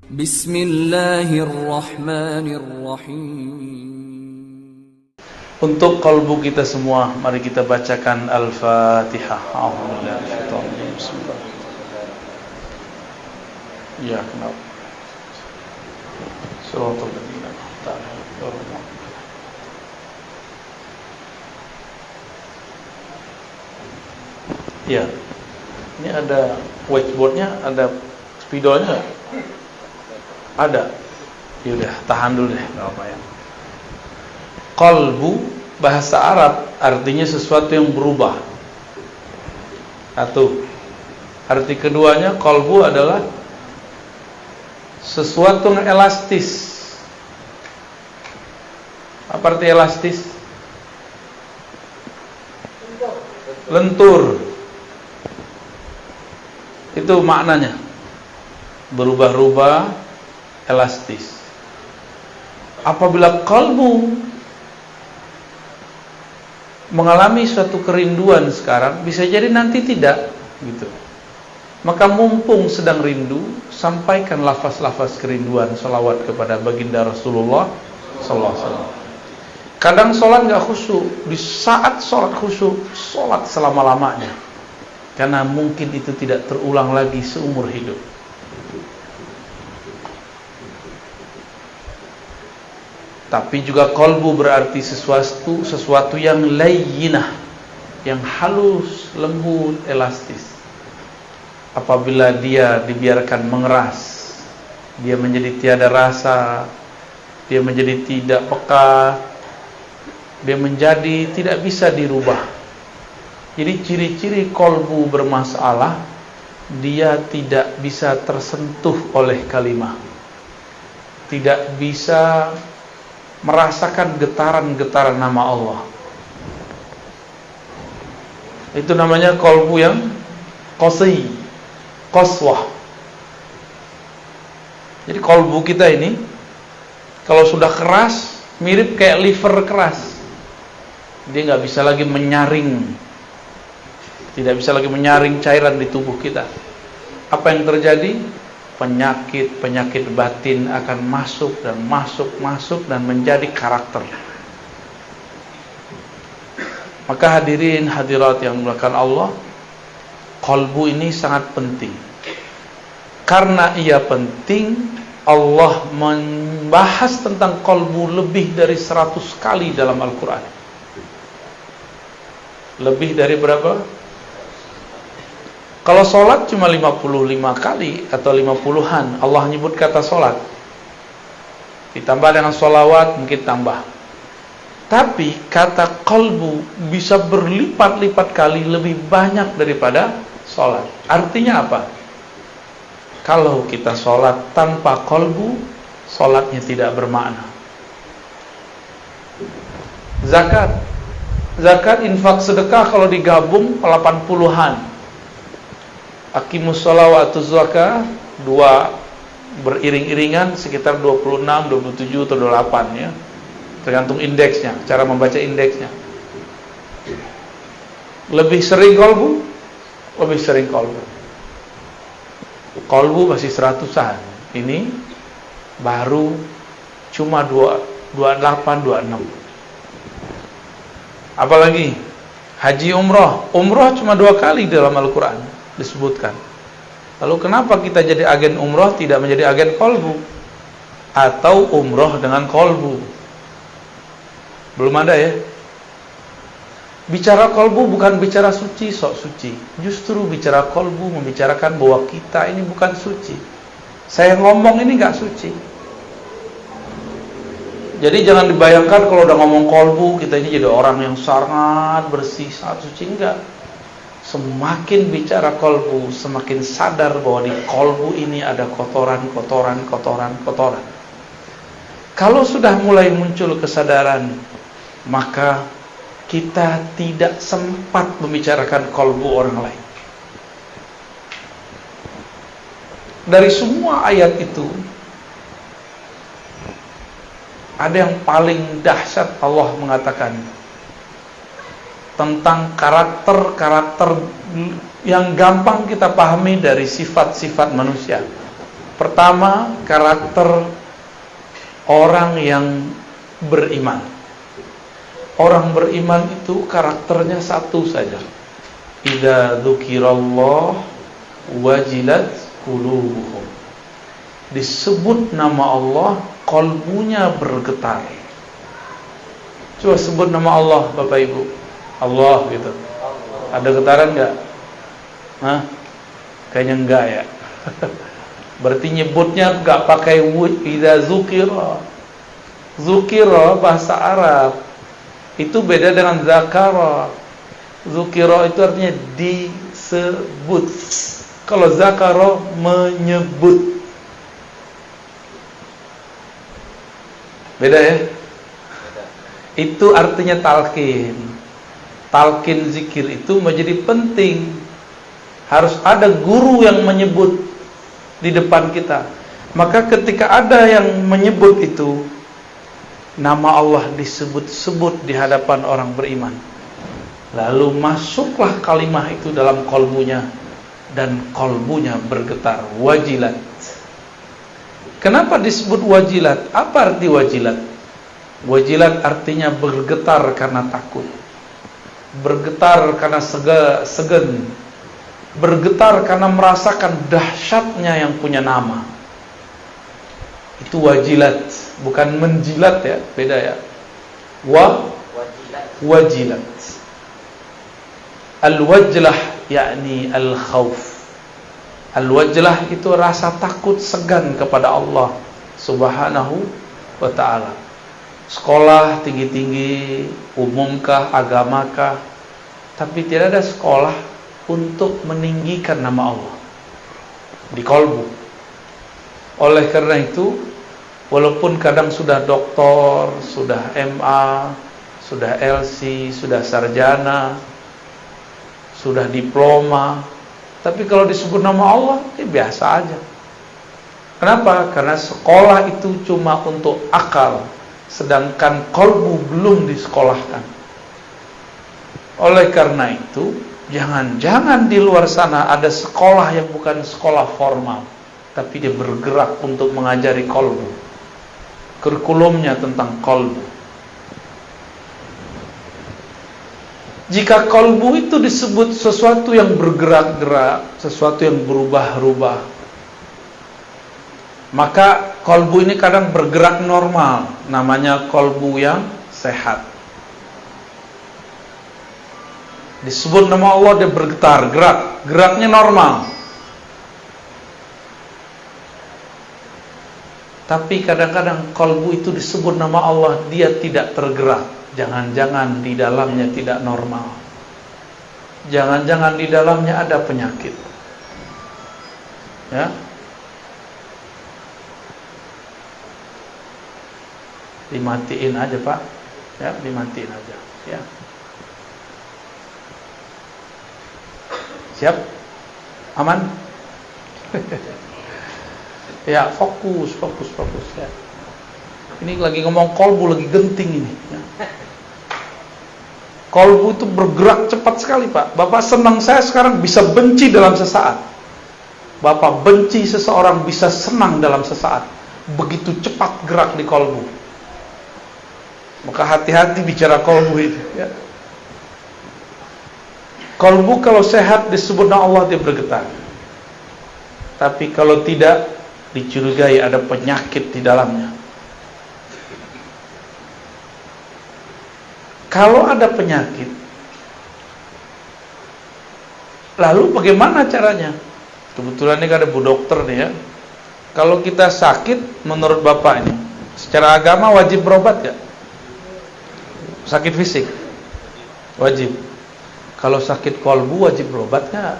Bismillahirrahmanirrahim. Untuk kalbu kita semua, mari kita bacakan Al-Fatihah. Ya, kenapa? Shiratal ladzina an'amta 'alaihim. Ya. Ini ada whiteboardnya, ada spidolnya nggak? Ada. Ya udah, tahan dulu deh, nggak apa ya. Qalbu bahasa Arab artinya sesuatu yang berubah. Satu. Arti keduanya, qalbu adalah sesuatu yang elastis. Apa arti elastis? Lentur. Itu maknanya. Berubah-ubah, elastis. Apabila qalbu mengalami suatu kerinduan sekarang, bisa jadi nanti tidak, gitu. Maka mumpung sedang rindu, sampaikan lafaz-lafaz kerinduan, salawat kepada baginda Rasulullah sallallahu alaihi wasallam. Kadang sholat nggak khusyuk, di saat sholat khusyuk, sholat selama-lamanya, karena mungkin itu tidak terulang lagi seumur hidup. Tapi juga qalbu berarti sesuatu yang layyinah, yang halus, lembut, elastis. Apabila dia dibiarkan mengeras, dia menjadi tiada rasa, dia menjadi tidak peka, dia menjadi tidak bisa dirubah. Jadi ciri-ciri qalbu bermasalah, dia tidak bisa tersentuh oleh kalimah, tidak bisa merasakan getaran-getaran nama Allah. Itu namanya qalbu yang qasi, qaswah. Jadi qalbu kita ini kalau sudah keras, mirip kayak liver keras. Dia nggak bisa lagi menyaring, tidak bisa lagi menyaring cairan di tubuh kita. Apa yang terjadi? Penyakit batin akan masuk dan menjadi karakter. Maka hadirin hadirat yang dimuliakan Allah, qalbu ini sangat penting. Karena ia penting, Allah membahas tentang qalbu lebih dari 100 kali dalam Al-Quran. Lebih dari berapa? Kalau sholat cuma 55 kali atau 50-an Allah nyebut kata sholat. Ditambah dengan sholawat mungkin tambah. Tapi kata qalbu bisa berlipat-lipat kali lebih banyak daripada sholat. Artinya apa? Kalau kita sholat tanpa qalbu, sholatnya tidak bermakna. Zakat, infak, sedekah kalau digabung 80-an. Aqimus shalah wa atuz zakah, dua beriring-iringan sekitar 26, 27 atau 28 ya. Tergantung indeksnya, cara membaca indeksnya. Lebih sering qalbu, lebih sering qalbu. Qalbu masih 100-an. Ini baru cuma 28, 26. Apalagi haji umroh. Umroh cuma 2 kali dalam Al-Quran disebutkan. Lalu kenapa kita jadi agen umroh tidak menjadi agen qalbu? Atau umroh dengan qalbu? Belum ada ya. Bicara qalbu bukan bicara suci, sok suci. Justru bicara qalbu membicarakan bahwa kita ini bukan suci. Saya ngomong ini gak suci. Jadi jangan dibayangkan kalau udah ngomong qalbu kita ini jadi orang yang sangat bersih, sangat suci. Enggak. Semakin bicara qalbu, semakin sadar bahwa di qalbu ini ada kotoran. Kalau sudah mulai muncul kesadaran, maka kita tidak sempat membicarakan qalbu orang lain. Dari semua ayat itu, ada yang paling dahsyat. Allah mengatakan tentang karakter-karakter yang gampang kita pahami dari sifat-sifat manusia. Pertama, karakter orang yang beriman. Orang beriman itu karakternya satu saja. Idza dzukirallah wajilat qulubuhum. Disebut nama Allah, kalbunya bergetar. Coba sebut nama Allah, Bapak Ibu. Allah gitu. Ada getaran enggak? Hah? Kayaknya enggak ya. Berarti nyebutnya enggak pakai idza dzukira. Dzukira bahasa Arab. Itu beda dengan zakara. Dzukira itu artinya disebut. Kalau zakara menyebut. Beda ya? Itu artinya talqin. Talqin zikir itu menjadi penting. Harus ada guru yang menyebut di depan kita. Maka ketika ada yang menyebut itu, nama Allah disebut-sebut di hadapan orang beriman, lalu masuklah kalimah itu dalam kalbunya, dan kalbunya bergetar, wajilat. Kenapa disebut wajilat? Apa arti wajilat? Wajilat artinya bergetar karena takut, bergetar karena segan, bergetar karena merasakan dahsyatnya yang punya nama. Itu wajilat, bukan menjilat ya, beda ya. Wajilat. Al-wajlah yakni al-khauf. Al-wajlah itu rasa takut segan kepada Allah Subhanahu wa ta'ala. Sekolah tinggi-tinggi, umumkah, agamakah, tapi tidak ada sekolah untuk meninggikan nama Allah di kalbu. Oleh karena itu, walaupun kadang sudah doktor, sudah MA, sudah LC, sudah sarjana, sudah diploma, tapi kalau disebut nama Allah, biasa aja. Kenapa? Karena sekolah itu cuma untuk akal, sedangkan kalbu belum disekolahkan. Oleh karena itu, jangan-jangan di luar sana ada sekolah yang bukan sekolah formal, tapi dia bergerak untuk mengajari kalbu. Kurikulumnya tentang kalbu. Jika kalbu itu disebut sesuatu yang bergerak-gerak, sesuatu yang berubah-ubah, maka kalbu ini kadang bergerak normal, namanya kalbu yang sehat. Disebut nama Allah, dia bergetar, geraknya normal. Tapi kadang-kadang kalbu itu disebut nama Allah, dia tidak tergerak. Jangan-jangan di dalamnya tidak normal. Jangan-jangan di dalamnya ada penyakit. Ya. Dimatiin aja, Pak. Ya, dimatiin aja. Ya. Siap? Aman? Ya, fokus ya. Ini lagi ngomong kalbu, lagi genting ini ya. Kalbu itu bergerak cepat sekali, Pak. Bapak senang, saya sekarang bisa benci dalam sesaat. Bapak benci seseorang bisa senang dalam sesaat. Begitu cepat gerak di kalbu. Maka hati-hati bicara kalbu itu ya. Kalbu kalau sehat disebut nama Allah, dia bergetar. Tapi kalau tidak, dicurigai ada penyakit di dalamnya. Kalau ada penyakit, lalu bagaimana caranya? Kebetulan ini ada Bu Dokter nih ya. Kalau kita sakit, menurut Bapak ini, secara agama wajib berobat gak? Sakit fisik wajib. Kalau sakit kalbu wajib berobat gak?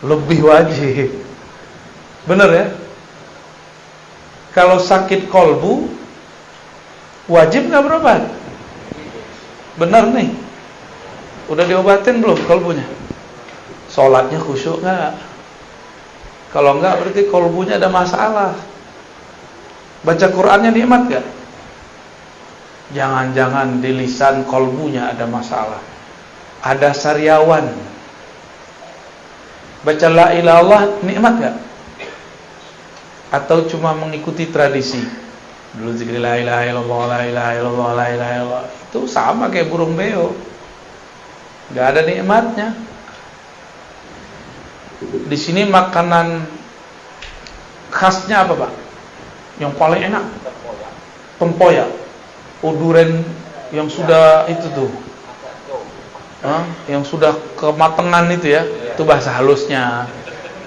Lebih wajib. Bener ya? Kalau sakit kalbu wajib nggak berobat? Benar nih. Udah diobatin belum kalbunya? Sholatnya khusyuk nggak? Kalau nggak berarti kalbunya ada masalah. Baca Qur'annya nikmat nggak? Jangan-jangan di lisan kalbunya ada masalah. Ada sariawan. Baca la ilaha illallah nikmat nggak? atau cuma mengikuti tradisi? Dulu zikir la ilaha illallah, la ilaha illallah, la ilaha illallah, itu sama kayak burung beo, nggak ada nikmatnya. Di sini makanan khasnya apa, Pak? Yang paling enak? Tempoyak. Durian yang sudah itu tuh, yang sudah kematangan itu ya, itu bahasa halusnya.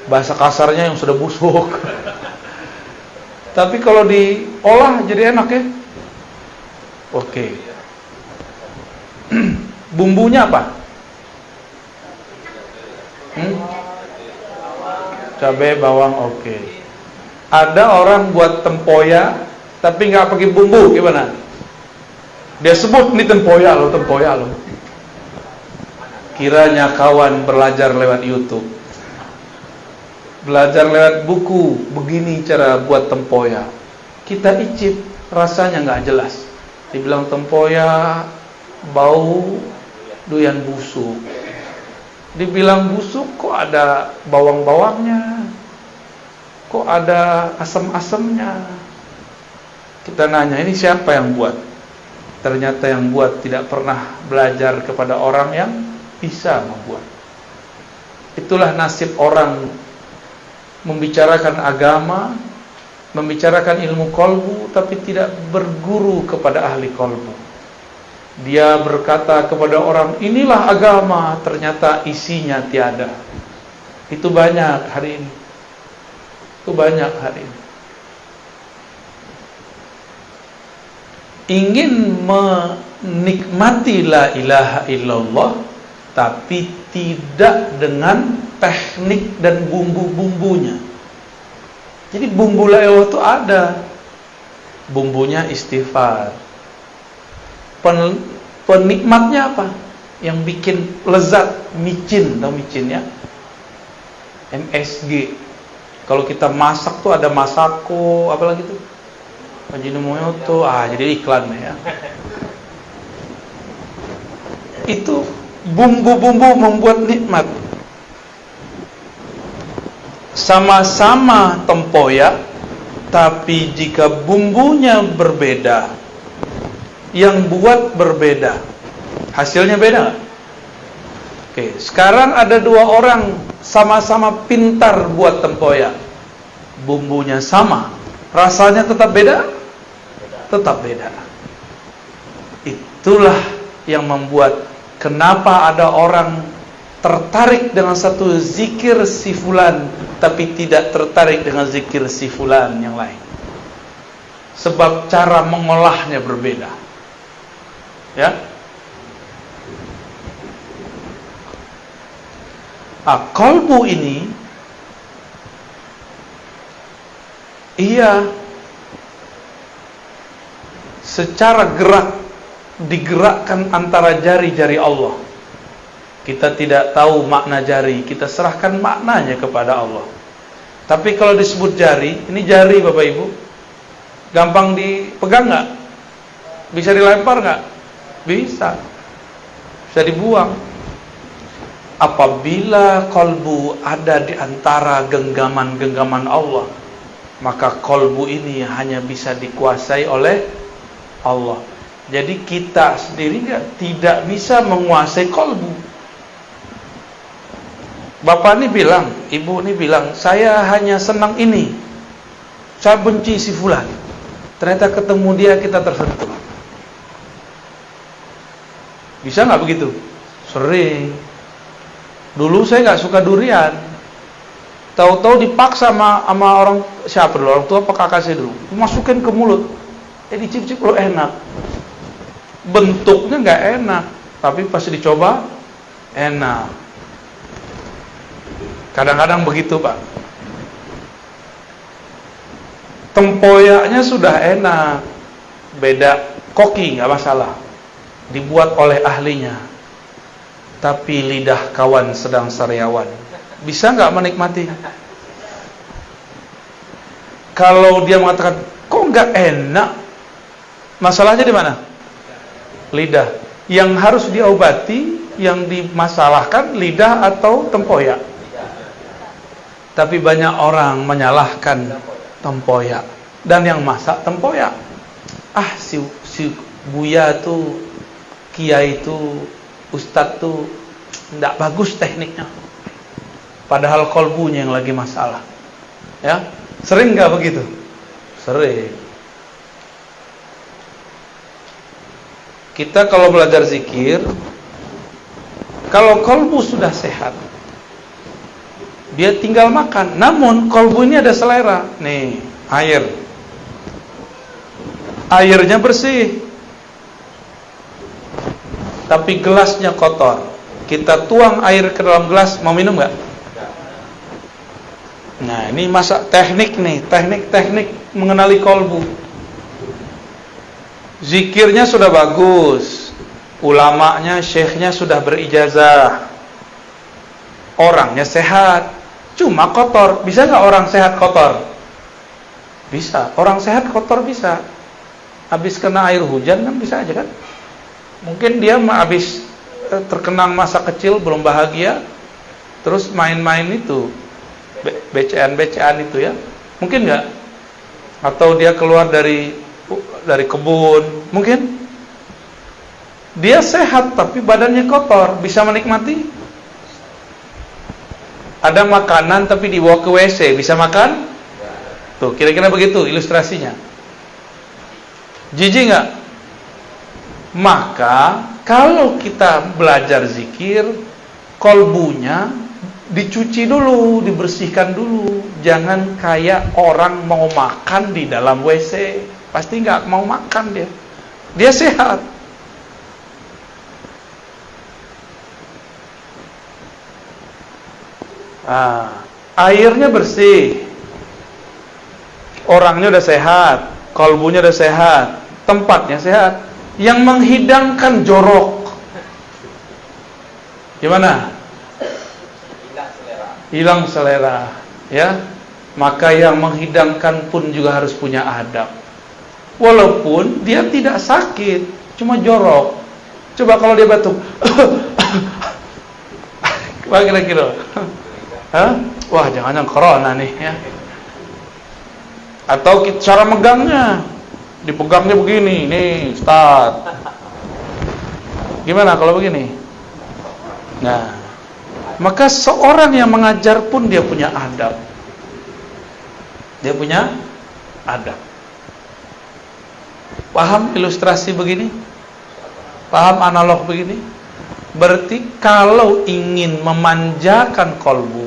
Bahasa kasarnya yang sudah busuk. Tapi kalau diolah jadi enak ya. Oke. Bumbunya apa? Cabai, bawang, oke. Ada orang buat tempoyak tapi nggak pakai bumbu, gimana? Dia sebut ini tempoyak loh, tempoyak loh. Kiranya kawan belajar lewat YouTube, belajar lewat buku, begini cara buat tempoyak. Kita icip, rasanya nggak jelas. Dibilang tempoyak bau doyan busuk. Dibilang busuk, kok ada bawang-bawangnya, kok ada asam-asamnya. Kita nanya, ini siapa yang buat? Ternyata yang buat tidak pernah belajar kepada orang yang bisa membuat. Itulah nasib orang membicarakan agama, membicarakan ilmu kolbu, tapi tidak berguru kepada ahli kolbu. Dia berkata kepada orang, inilah agama, ternyata isinya tiada. Itu banyak hari ini. Itu banyak hari ini. Ingin menikmati la ilaha illallah, tapi tidak dengan teknik dan bumbu-bumbunya. Jadi bumbu la ilaha itu ada, bumbunya istighfar. Penikmatnya apa? Yang bikin lezat, micin, tahu micin ya? MSG. Kalau kita masak tuh ada masako, apalagi tuh? Ajinomoto, jadi iklan ya. Itu bumbu-bumbu membuat nikmat. Sama-sama tempoyak, tapi jika bumbunya berbeda, yang buat berbeda, hasilnya beda nggak? Oke, sekarang ada dua orang sama-sama pintar buat tempoyak, bumbunya sama, rasanya tetap beda? Tetap beda. Itulah yang membuat kenapa ada orang tertarik dengan satu zikir si fulan, tapi tidak tertarik dengan zikir si fulan yang lain. Sebab cara mengolahnya berbeda. Ya. Kolbu ini secara gerak digerakkan antara jari-jari Allah. Kita tidak tahu makna jari, kita serahkan maknanya kepada Allah. Tapi kalau disebut jari, ini jari Bapak Ibu, gampang dipegang nggak? Bisa dilempar nggak? Bisa. Bisa dibuang. Apabila kolbu ada di antara genggaman-genggaman Allah, maka kolbu ini hanya bisa dikuasai oleh Allah. Jadi kita sendiri tidak bisa menguasai kolbu. Bapak ini bilang, ibu ini bilang, saya hanya senang ini, saya benci si fulan. Ternyata ketemu dia kita tersentuh. Bisa nggak begitu? Sering. Dulu saya nggak suka durian. Tahu-tahu dipaksa sama orang, siapa dulu? Orang tua apa kakak saya dulu? Masukin ke mulut. Dicip-cip lo enak. Bentuknya nggak enak, tapi pas dicoba enak. Kadang-kadang begitu Pak. Tempoyaknya sudah enak, beda koki nggak masalah, dibuat oleh ahlinya. Tapi lidah kawan sedang sariawan, bisa nggak menikmati? Kalau dia mengatakan kok nggak enak, masalahnya di mana? Lidah. Yang harus diobati, yang dimasalahkan lidah atau tempoyak. Tapi banyak orang menyalahkan tempoyak. Dan yang masak tempoyak. Si Buya tuh, Kiai tuh, Ustadz tuh tidak bagus tekniknya. Padahal kolbunya yang lagi masalah. Ya, sering nggak begitu? Sering. Kita kalau belajar zikir, kalau kolbu sudah sehat, dia tinggal makan. Namun kolbu ini ada selera. Nih, airnya bersih, tapi gelasnya kotor. Kita tuang air ke dalam gelas, mau minum nggak? Nah, ini masa teknik nih, teknik mengenali kolbu. Zikirnya sudah bagus, ulamanya, syekhnya sudah berijazah, orangnya sehat, cuma kotor. Bisa nggak orang sehat kotor? Bisa. Orang sehat kotor bisa. Habis kena air hujan kan bisa aja kan? Mungkin dia habis terkenang masa kecil belum bahagia, terus main-main itu, becean itu ya, mungkin nggak? Atau dia keluar dari kebun, mungkin dia sehat tapi badannya kotor, bisa menikmati? Ada makanan tapi dibawa ke WC, bisa makan? Tuh, kira-kira begitu ilustrasinya. Jijik nggak? Maka kalau kita belajar zikir, kolbunya dicuci dulu, dibersihkan dulu. Jangan kayak orang mau makan di dalam WC, pasti nggak mau makan dia. Dia sehat. Airnya bersih, orangnya udah sehat, kolbunya udah sehat, tempatnya sehat. Yang menghidangkan jorok gimana? Hilang selera, ya. Maka yang menghidangkan pun juga harus punya adab. Walaupun dia tidak sakit, cuma jorok. Coba kalau dia batuk, kira-kira, wah jangan-jangan corona nih, ya. Atau cara megangnya, dipegangnya begini, nih, start. Gimana kalau begini? Nah, maka seorang yang mengajar pun dia punya adab. Dia punya adab. Paham ilustrasi begini? Paham analog begini? Berarti kalau ingin memanjakan kolbu,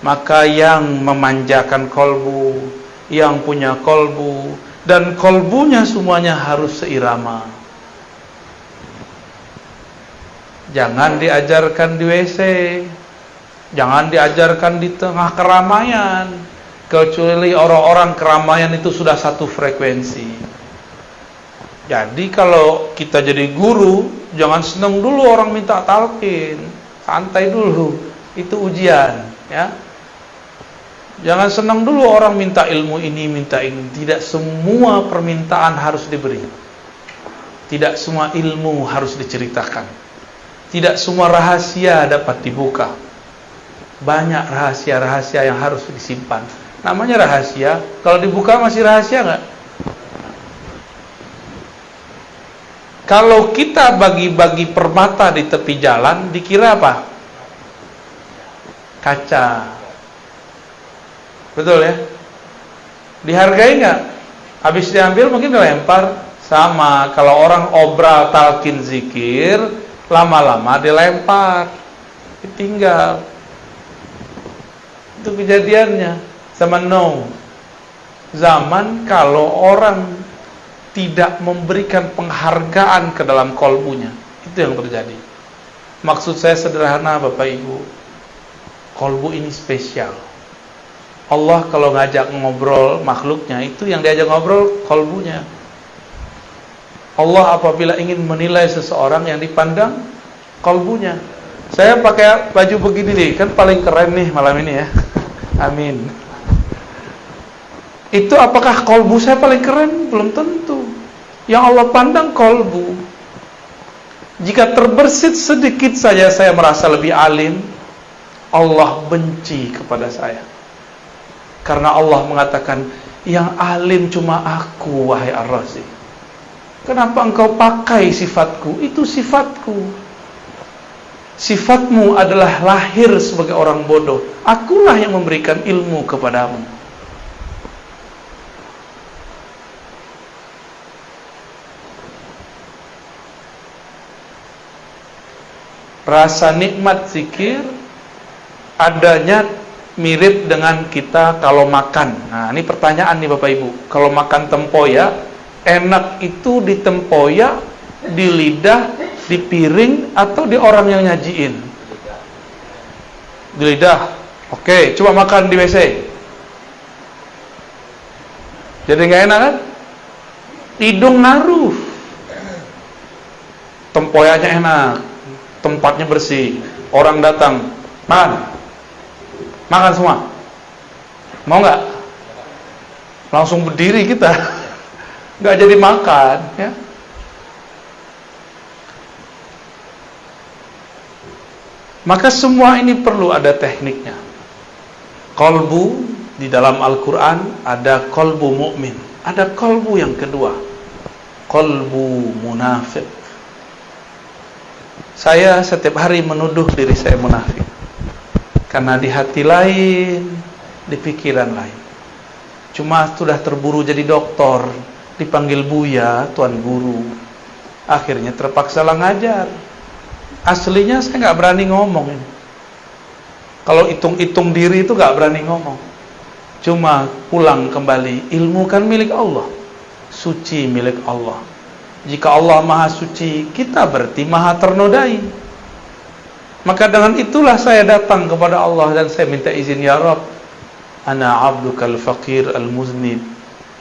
maka yang memanjakan kolbu, yang punya kolbu, dan kolbunya semuanya harus seirama. Jangan diajarkan di WC, jangan diajarkan di tengah keramaian, kecuali orang-orang keramaian itu sudah satu frekuensi. Jadi kalau kita jadi guru, jangan senang dulu orang minta talqin, santai dulu, itu ujian, ya. Jangan senang dulu orang minta ilmu ini, minta ini. Tidak semua permintaan harus diberi. Tidak semua ilmu harus diceritakan. Tidak semua rahasia dapat dibuka. Banyak rahasia-rahasia yang harus disimpan. Namanya rahasia, kalau dibuka masih rahasia nggak? Kalau kita bagi-bagi permata di tepi jalan, dikira apa? Kaca. Betul ya? Dihargai nggak? Habis diambil mungkin dilempar. Sama, kalau orang obral talqin zikir, lama-lama dilempar, ditinggal. Itu kejadiannya. Zaman Nuh. Zaman kalau orang tidak memberikan penghargaan ke dalam kolbunya, itu yang terjadi. Maksud saya sederhana Bapak Ibu, kolbu ini spesial. Allah kalau ngajak ngobrol makhluknya, itu yang diajak ngobrol kolbunya. Allah apabila ingin menilai seseorang, yang dipandang kolbunya. Saya pakai baju begini nih, kan paling keren nih malam ini ya. Amin. Itu apakah kolbu saya paling keren? Belum tentu. Yang Allah pandang kolbu. Jika terbersit sedikit saja saya merasa lebih alim, Allah benci kepada saya. Karena Allah mengatakan, yang alim cuma aku, wahai Ar-Razi. Kenapa engkau pakai sifatku? Itu sifatku. Sifatmu adalah lahir sebagai orang bodoh. Akulah yang memberikan ilmu kepadamu. Rasa nikmat zikir adanya mirip dengan kita kalau makan. Nah, ini pertanyaan nih Bapak Ibu. Kalau makan tempoyak, enak itu di tempoyak, di lidah, di piring, atau di orang yang nyajiin? Di lidah. Oke, coba makan di WC. Jadi nggak enak kan? Hidung naruh. Tempoyaknya enak, tempatnya bersih, orang datang, makan semua. Mau nggak? Langsung berdiri kita, nggak jadi makan, ya. Maka semua ini perlu ada tekniknya. Qalbu di dalam Al-Quran ada qalbu mu'min, ada qalbu yang kedua, qalbu munafik. Saya setiap hari menuduh diri saya munafik, karena di hati lain, di pikiran lain. Cuma sudah terburu jadi doktor, dipanggil Buya, Tuan Guru, akhirnya terpaksa lah ngajar. Aslinya saya nggak berani ngomong ini. Kalau hitung-hitung diri itu nggak berani ngomong. Cuma pulang kembali, ilmu kan milik Allah, suci milik Allah. Jika Allah maha suci, kita berarti maha ternodai. Maka dengan itulah saya datang kepada Allah dan saya minta izin, ya Rabb, ana abdukal faqir al-muznib.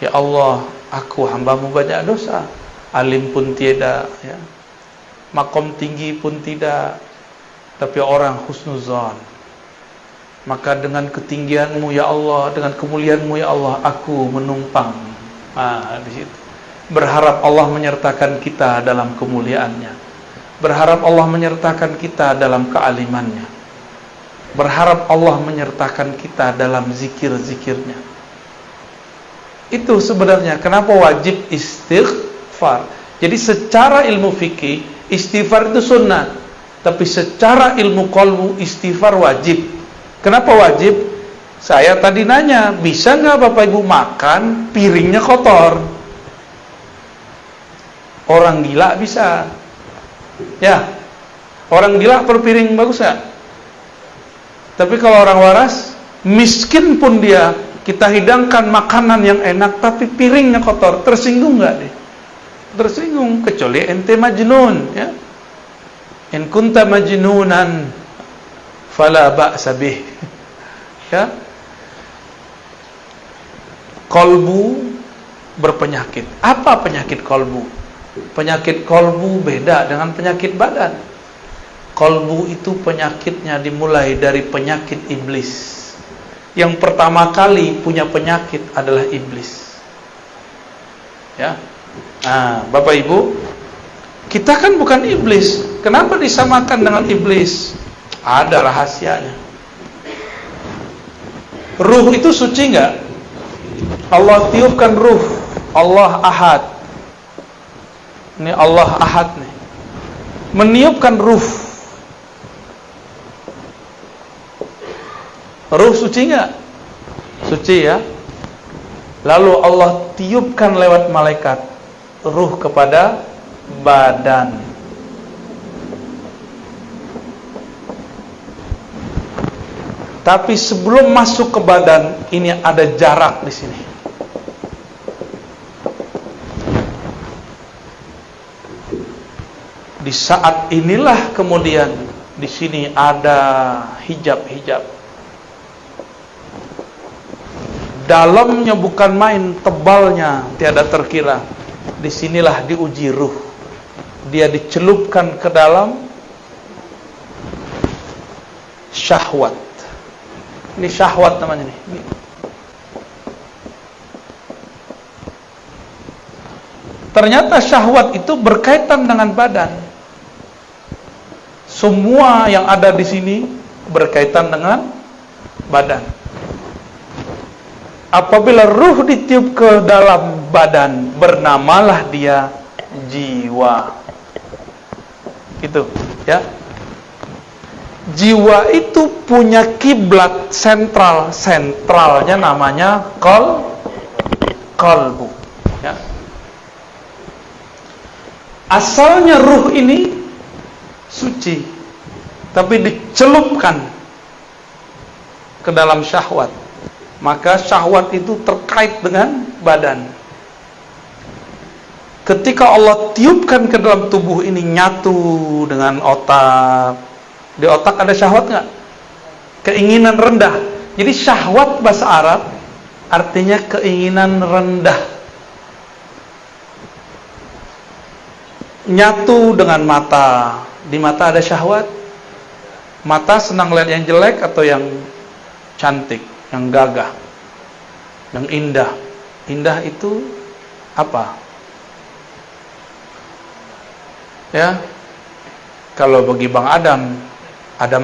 Ya Allah, aku hambamu banyak dosa, alim pun tiada, ya. Makom tinggi pun tidak, tapi orang husnuzan. Maka dengan ketinggianmu ya Allah, dengan kemuliaanmu ya Allah, aku menumpang. Di situ berharap Allah menyertakan kita dalam kemuliaannya, berharap Allah menyertakan kita dalam kealimannya, berharap Allah menyertakan kita dalam zikir-zikirnya. Itu sebenarnya kenapa wajib istighfar. Jadi secara ilmu fikih istighfar itu sunnah, tapi secara ilmu qalbu istighfar wajib. Kenapa wajib? Saya tadi nanya, bisa nggak Bapak Ibu makan piringnya kotor? Orang gila bisa, ya. Orang gila perpiring bagus nggak? Tapi kalau orang waras, miskin pun dia, kita hidangkan makanan yang enak, tapi piringnya kotor, tersinggung nggak deh? Tersinggung, kecuali ente majnun, ya. In kunta majnunan fala ba'sa bih, ya. Kolbu berpenyakit. Apa penyakit kolbu? Penyakit kolbu beda dengan penyakit badan. Kolbu itu penyakitnya dimulai dari penyakit iblis. Yang pertama kali punya penyakit adalah iblis, ya. Bapak Ibu, kita kan bukan iblis. Kenapa disamakan dengan iblis? Ada rahasianya. Ruh itu suci nggak? Allah tiupkan ruh. Allah Ahad. Ini Allah Ahad nih, meniupkan ruh. Ruh suci nggak? Suci, ya. Lalu Allah tiupkan lewat malaikat ruh kepada badan. Tapi sebelum masuk ke badan, ini ada jarak di sini. Di saat inilah kemudian di sini ada hijab-hijab. Dalamnya bukan main, tebalnya tiada terkira. Disinilah diuji ruh. Dia dicelupkan ke dalam syahwat. Ini syahwat namanya nih. Ini. Ternyata syahwat itu berkaitan dengan badan. Semua yang ada di sini berkaitan dengan badan. Apabila ruh ditiup ke dalam badan, bernamalah dia jiwa. Gitu, ya. Jiwa itu punya kiblat sentral, sentralnya namanya qalbu, ya. Asalnya ruh ini suci, tapi dicelupkan ke dalam syahwat. Maka syahwat itu terkait dengan badan. Ketika Allah tiupkan ke dalam tubuh ini, nyatu dengan otak. Di otak ada syahwat nggak? Keinginan rendah. Jadi syahwat bahasa Arab artinya keinginan rendah. Nyatu dengan mata. Di mata ada syahwat. Mata senang lihat yang jelek atau yang cantik, yang gagah, yang indah. Indah itu apa? Ya, kalau bagi Bang Adam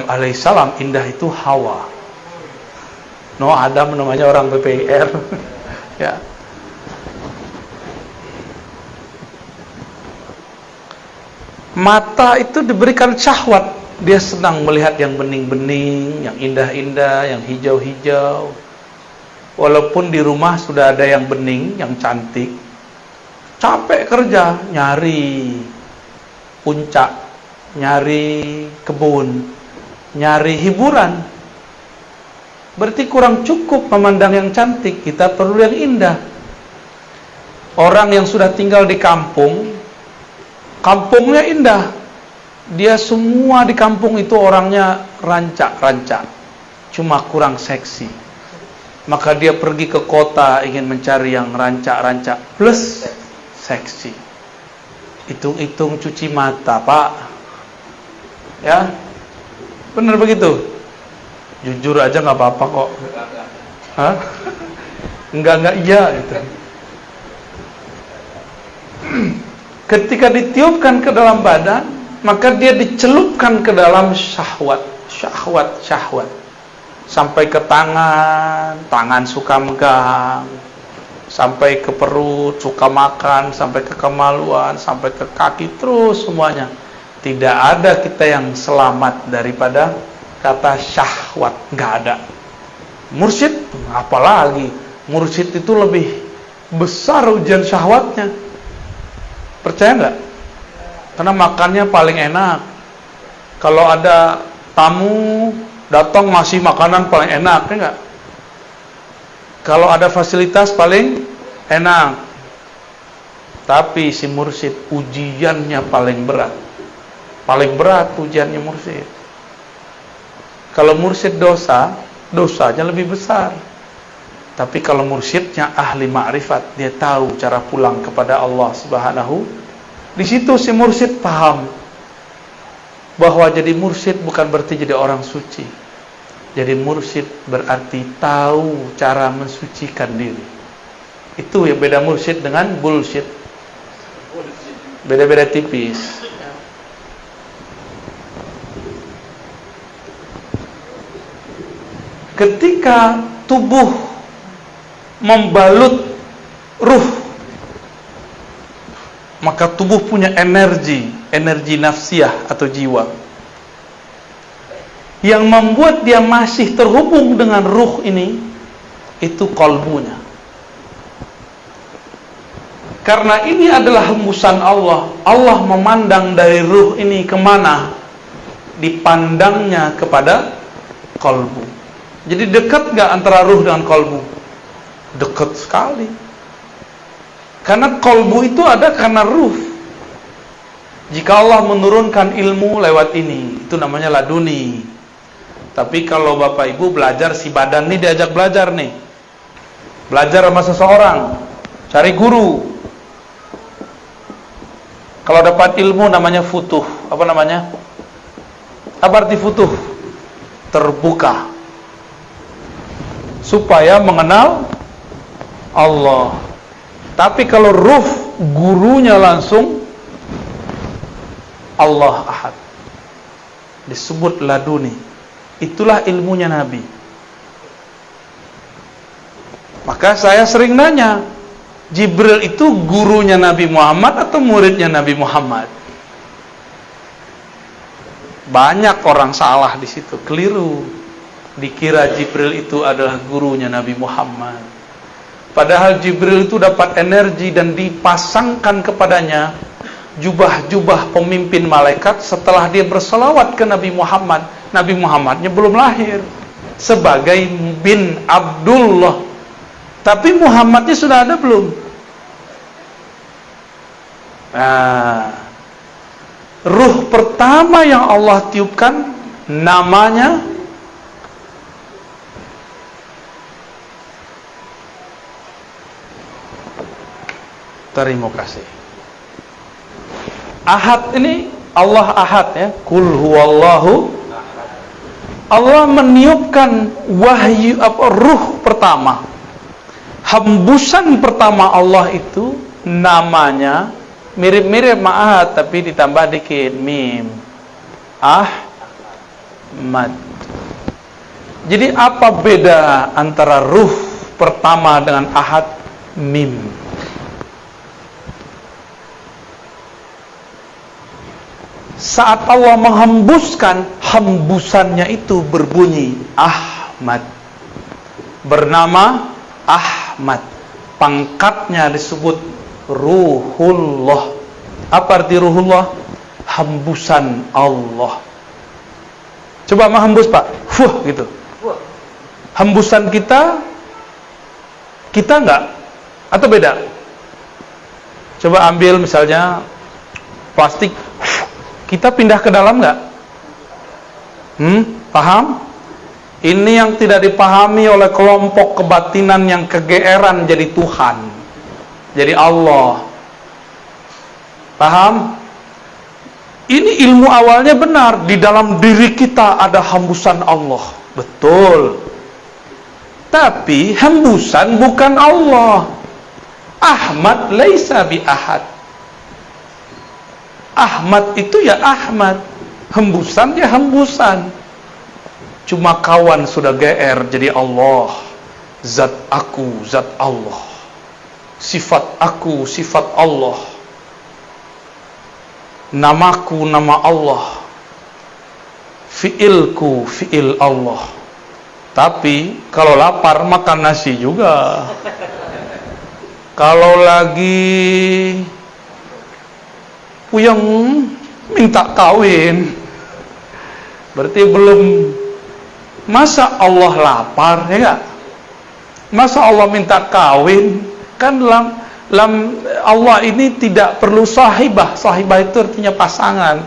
alaihissalam, indah itu Hawa. No, Adam namanya orang PPR. Ya. Mata itu diberikan syahwat. Dia senang melihat yang bening-bening, yang indah-indah, yang hijau-hijau. Walaupun di rumah sudah ada yang bening, yang cantik, capek kerja, nyari puncak, nyari kebun, nyari hiburan. Berarti kurang cukup memandang yang cantik, kita perlu yang indah. Orang yang sudah tinggal di kampung, kampungnya indah. Dia semua di kampung itu orangnya rancak-rancak, cuma kurang seksi. Maka dia pergi ke kota ingin mencari yang rancak-rancak plus seksi. Hitung-hitung cuci mata, Pak. Ya, benar begitu. Jujur aja nggak apa-apa kok. Hah? Enggak iya gitu. Ketika ditiupkan ke dalam badan, maka dia dicelupkan ke dalam syahwat. Sampai ke tangan suka megang, sampai ke perut suka makan, sampai ke kemaluan, sampai ke kaki, terus semuanya. Tidak ada kita yang selamat daripada kata syahwat, nggak ada. Mursyid, apalagi mursyid itu lebih besar ujian syahwatnya. Percaya nggak? Karena makannya paling enak. Kalau ada tamu datang ngasih makanan paling enak, ya enggak? Kalau ada fasilitas paling enak. Tapi si mursyid ujiannya paling berat. Paling berat ujiannya mursyid. Kalau mursyid dosanya lebih besar. Tapi kalau mursyidnya ahli ma'rifat, dia tahu cara pulang kepada Allah Subhanahu. Di situ si mursyid paham bahwa jadi mursyid bukan berarti jadi orang suci. Jadi mursyid berarti tahu cara mensucikan diri. Itu yang beda mursyid dengan bullshit. Beda-beda tipis. Ketika tubuh membalut ruh, maka tubuh punya energi nafsiyah atau jiwa yang membuat dia masih terhubung dengan ruh ini, itu qalbunya. Karena ini adalah hembusan Allah. Allah memandang dari ruh ini kemana? Dipandangnya kepada qalbu. Jadi dekat gak antara ruh dengan qalbu? Dekat sekali. Karena qalbu itu ada karena ruh. Jika Allah menurunkan ilmu lewat ini, itu namanya laduni. Tapi kalau Bapak Ibu belajar, si badan nih diajak belajar nih. Belajar sama seseorang, cari guru. Kalau dapat ilmu namanya futuh. Apa namanya? Apa arti futuh? Terbuka. Supaya mengenal Allah. Tapi kalau ruh, gurunya langsung Allah Ahad, disebut laduni. Itulah ilmunya Nabi. Maka saya sering nanya, Jibril itu gurunya Nabi Muhammad atau muridnya Nabi Muhammad? Banyak orang salah di situ, keliru. Dikira Jibril itu adalah gurunya Nabi Muhammad. Padahal Jibril itu dapat energi dan dipasangkan kepadanya jubah-jubah pemimpin malaikat setelah dia berselawat ke Nabi Muhammad. Nabi Muhammadnya belum lahir, sebagai bin Abdullah. Tapi Muhammadnya sudah ada belum? Nah, ruh pertama yang Allah tiupkan namanya terima kasih. Ahad ini Allah Ahad ya. Qul huwallahu. Allah meniupkan wahyu ruh pertama. Hembusan pertama Allah itu namanya mirip-mirip Ahad tapi ditambah dikit mim. Ahmad. Jadi apa beda antara ruh pertama dengan Ahad? Mim. Saat Allah menghembuskan, hembusannya itu berbunyi Ahmad. Bernama Ahmad. Pangkatnya disebut Ruhullah. Apa arti Ruhullah? Hembusan Allah. Coba menghembus Pak. Gitu. Hembusan kita enggak? Atau beda? Coba ambil misalnya plastik, kita pindah ke dalam enggak? Paham? Ini yang tidak dipahami oleh kelompok kebatinan yang kegeeran jadi Tuhan, jadi Allah. Paham? Ini ilmu awalnya benar. Di dalam diri kita ada hembusan Allah. Betul. Tapi hembusan bukan Allah. Ahmad laisa bi ahad. Ahmad itu ya Ahmad. Hembusan ya hembusan. Cuma kawan sudah GR jadi Allah. Zat aku, zat Allah. Sifat aku, sifat Allah. Namaku, nama Allah. Fi'ilku, fi'il Allah. Tapi kalau lapar makan nasi juga. Kalau lagi puyeng minta kawin, berarti belum. Masa Allah lapar, ya enggak? Masa Allah minta kawin? Kan dalam Allah ini tidak perlu sahibah. Sahibah itu artinya pasangan.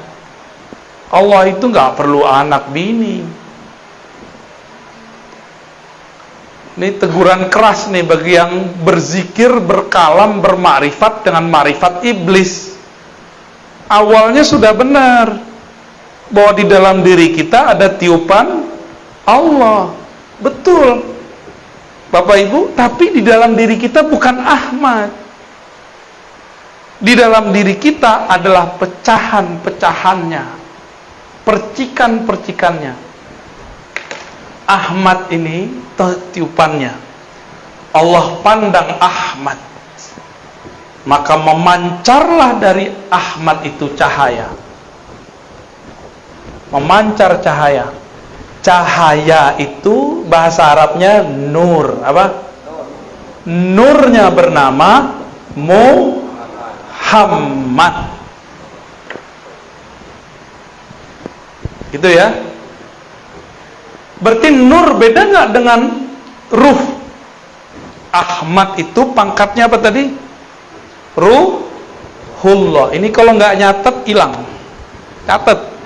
Allah itu enggak perlu anak bini. Ini teguran keras nih bagi yang berzikir, berkalam, bermakrifat dengan makrifat iblis. Awalnya sudah benar bahwa di dalam diri kita ada tiupan Allah. Betul Bapak Ibu, tapi di dalam diri kita bukan Ahmad. Di dalam diri kita adalah pecahan-pecahannya, percikan-percikannya. Ahmad ini tiupannya. Allah pandang Ahmad, maka memancarlah dari Ahmad itu cahaya. Memancar cahaya. Cahaya itu bahasa Arabnya nur. Apa? Nurnya bernama Muhammad. Gitu ya. Berarti nur beda nggak dengan ruh? Ahmad itu pangkatnya apa tadi? Ruhullah. Ini kalau nggak nyatet hilang. Catat.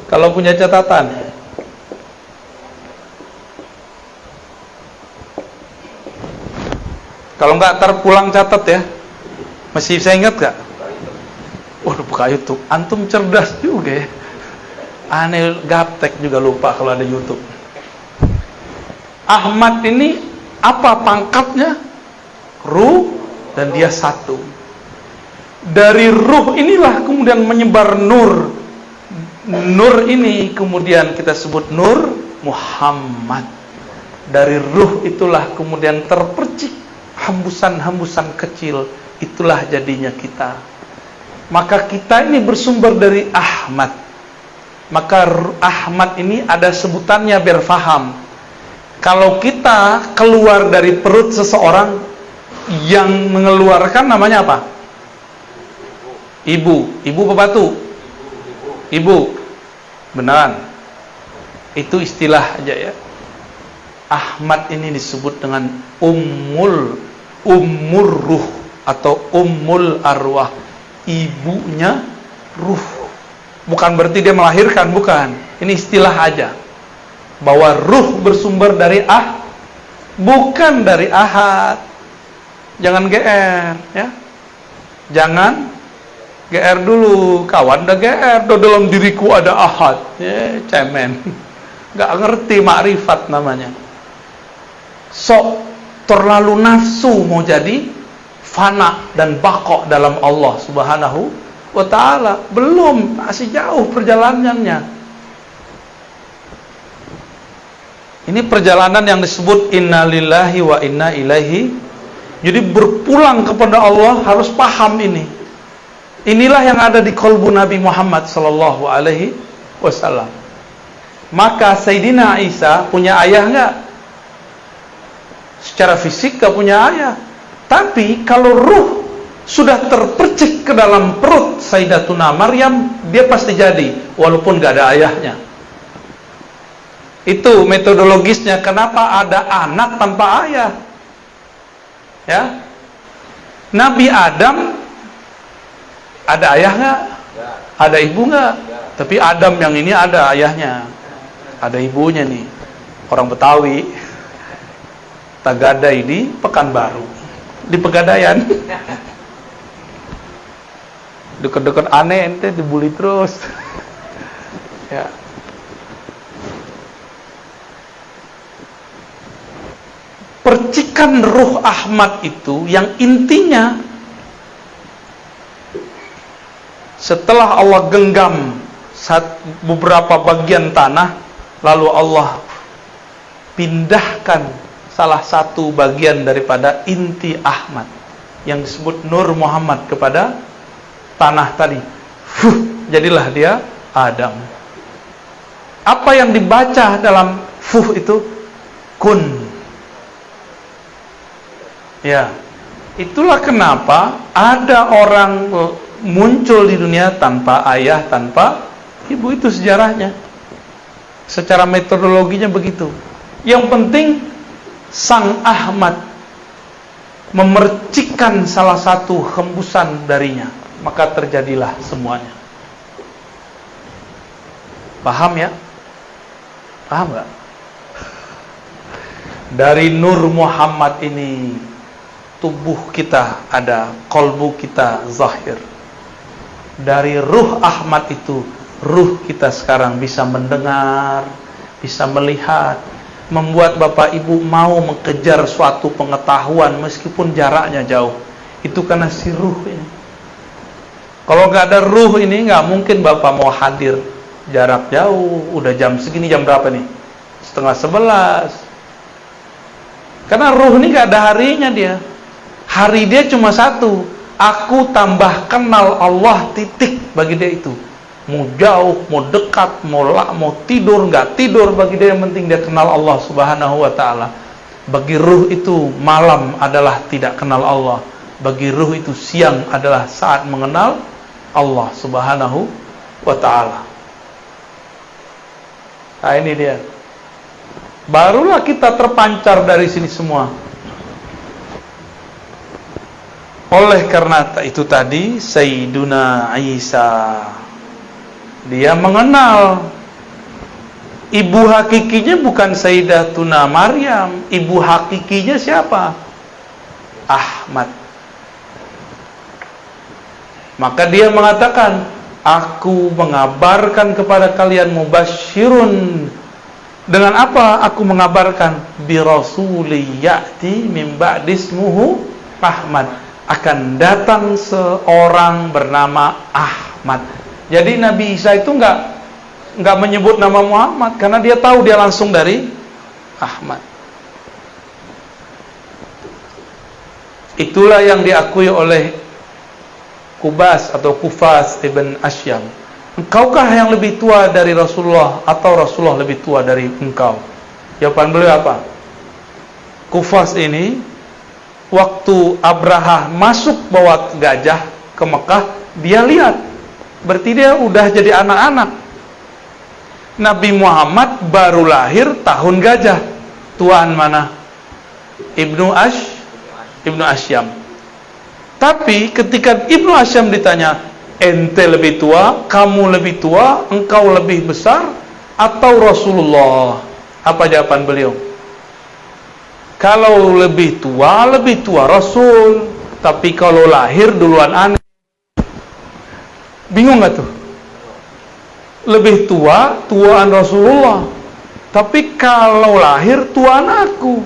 Kalau punya catatan. Kalau nggak ntar pulang catat ya. Masih bisa ingat nggak? Waduh, buka YouTube. Antum cerdas juga ya. Aneh gaptek juga lupa kalau ada YouTube. Ahmad ini apa pangkatnya? Ruh, dan dia satu. Dari ruh inilah kemudian menyebar nur. Nur ini kemudian kita sebut Nur Muhammad. Dari ruh itulah kemudian terpercik hembusan-hembusan kecil, itulah jadinya kita. Maka kita ini bersumber dari Ahmad. Maka Ahmad ini ada sebutannya biar faham. Kalau kita keluar dari perut seseorang, yang mengeluarkan namanya apa? Ibu. Ibu bebatu. Ibu. Beneran. Itu istilah aja ya. Ahmad ini disebut dengan ummul ruh atau ummul arwah, ibunya ruh. Bukan berarti dia melahirkan, bukan. Ini istilah aja. Bahwa ruh bersumber dari bukan dari ahad. Jangan GR ya. Jangan GR dulu. Kawan udah GR, dalam diriku ada ahad. Ya, cemen. Gak ngerti makrifat namanya. Sok terlalu nafsu mau jadi fana dan baqo dalam Allah Subhanahu wa ta'ala. Belum, masih jauh perjalanannya. Ini perjalanan yang disebut inna lillahi wa inna ilaihi. Jadi berpulang kepada Allah harus paham ini. Inilah yang ada di qalbu Nabi Muhammad sallallahu alaihi wasallam. Maka Sayyidina Isa punya ayah enggak? Secara fisik gak punya ayah. Tapi kalau ruh sudah terpercik ke dalam perut Sayyidatuna Maryam, dia pasti jadi walaupun gak ada ayahnya. Itu metodologisnya. Kenapa ada anak tanpa ayah? Ya, Nabi Adam ada ayah nggak? Ada ibu nggak? Tapi Adam yang ini ada ayahnya, ada ibunya nih. Orang Betawi, Tagadai di Pekanbaru, di Pegadaian. Deket-deket aneh ente dibully terus. Ya. Percikan ruh Ahmad itu yang intinya setelah Allah genggam beberapa bagian tanah, lalu Allah pindahkan salah satu bagian daripada inti Ahmad yang disebut Nur Muhammad kepada tanah tadi. Jadilah dia Adam. Apa yang dibaca dalam itu? Kun. Ya, itulah kenapa ada orang muncul di dunia tanpa ayah, tanpa ibu. Itu sejarahnya. Secara metodologinya begitu. Yang penting Sang Ahmad memercikkan salah satu hembusan darinya, maka terjadilah semuanya. Paham ya? Paham gak? Dari Nur Muhammad ini tubuh kita ada, kolbu kita zahir. Dari ruh Ahmad itu, ruh kita sekarang bisa mendengar, bisa melihat, membuat bapak ibu mau mengejar suatu pengetahuan meskipun jaraknya jauh. Itu karena si ruh ini. Kalau nggak ada ruh ini, nggak mungkin bapak mau hadir. Jarak jauh, udah jam segini, jam berapa nih? 10:30. Karena ruh ini nggak ada harinya dia. Hari dia cuma satu. Aku tambah kenal Allah, titik bagi dia itu. Mau jauh, mau dekat, mau tidur, nggak tidur, bagi dia yang penting dia kenal Allah Subhanahu wa ta'ala. Bagi ruh itu malam adalah tidak kenal Allah. Bagi ruh itu siang adalah saat mengenal Allah Subhanahu wa ta'ala. Nah ini dia. Barulah kita terpancar dari sini semua. Oleh karena itu tadi Sayyiduna Isa, dia mengenal ibu hakikinya bukan Sayyidatuna Maryam. Ibu hakikinya siapa? Ahmad. Maka dia mengatakan, aku mengabarkan kepada kalian mubasyirun. Dengan apa aku mengabarkan? Bi rasuli ya'ti min ba'di ismuhu Ahmad. Akan datang seorang bernama Ahmad. Jadi Nabi Isa itu enggak menyebut nama Muhammad karena dia tahu dia langsung dari Ahmad. Itulah yang diakui oleh Kubas atau Kufas ibn Asyam. Engkaukah yang lebih tua dari Rasulullah atau Rasulullah lebih tua dari engkau? Jawaban beliau apa? Kufas ini waktu Abraha masuk bawa gajah ke Mekah, dia lihat, berarti dia udah jadi anak-anak. Nabi Muhammad baru lahir tahun gajah. Tuaan mana? Ibnu Asyam. Tapi ketika Ibnu Asyam ditanya, ente lebih tua, kamu lebih tua, engkau lebih besar, atau Rasulullah? Apa jawaban beliau? Kalau lebih tua Rasul. Tapi kalau lahir duluan aneh. Bingung gak tuh? Lebih tua, tuaan Rasulullah. Tapi kalau lahir, tuaan aku.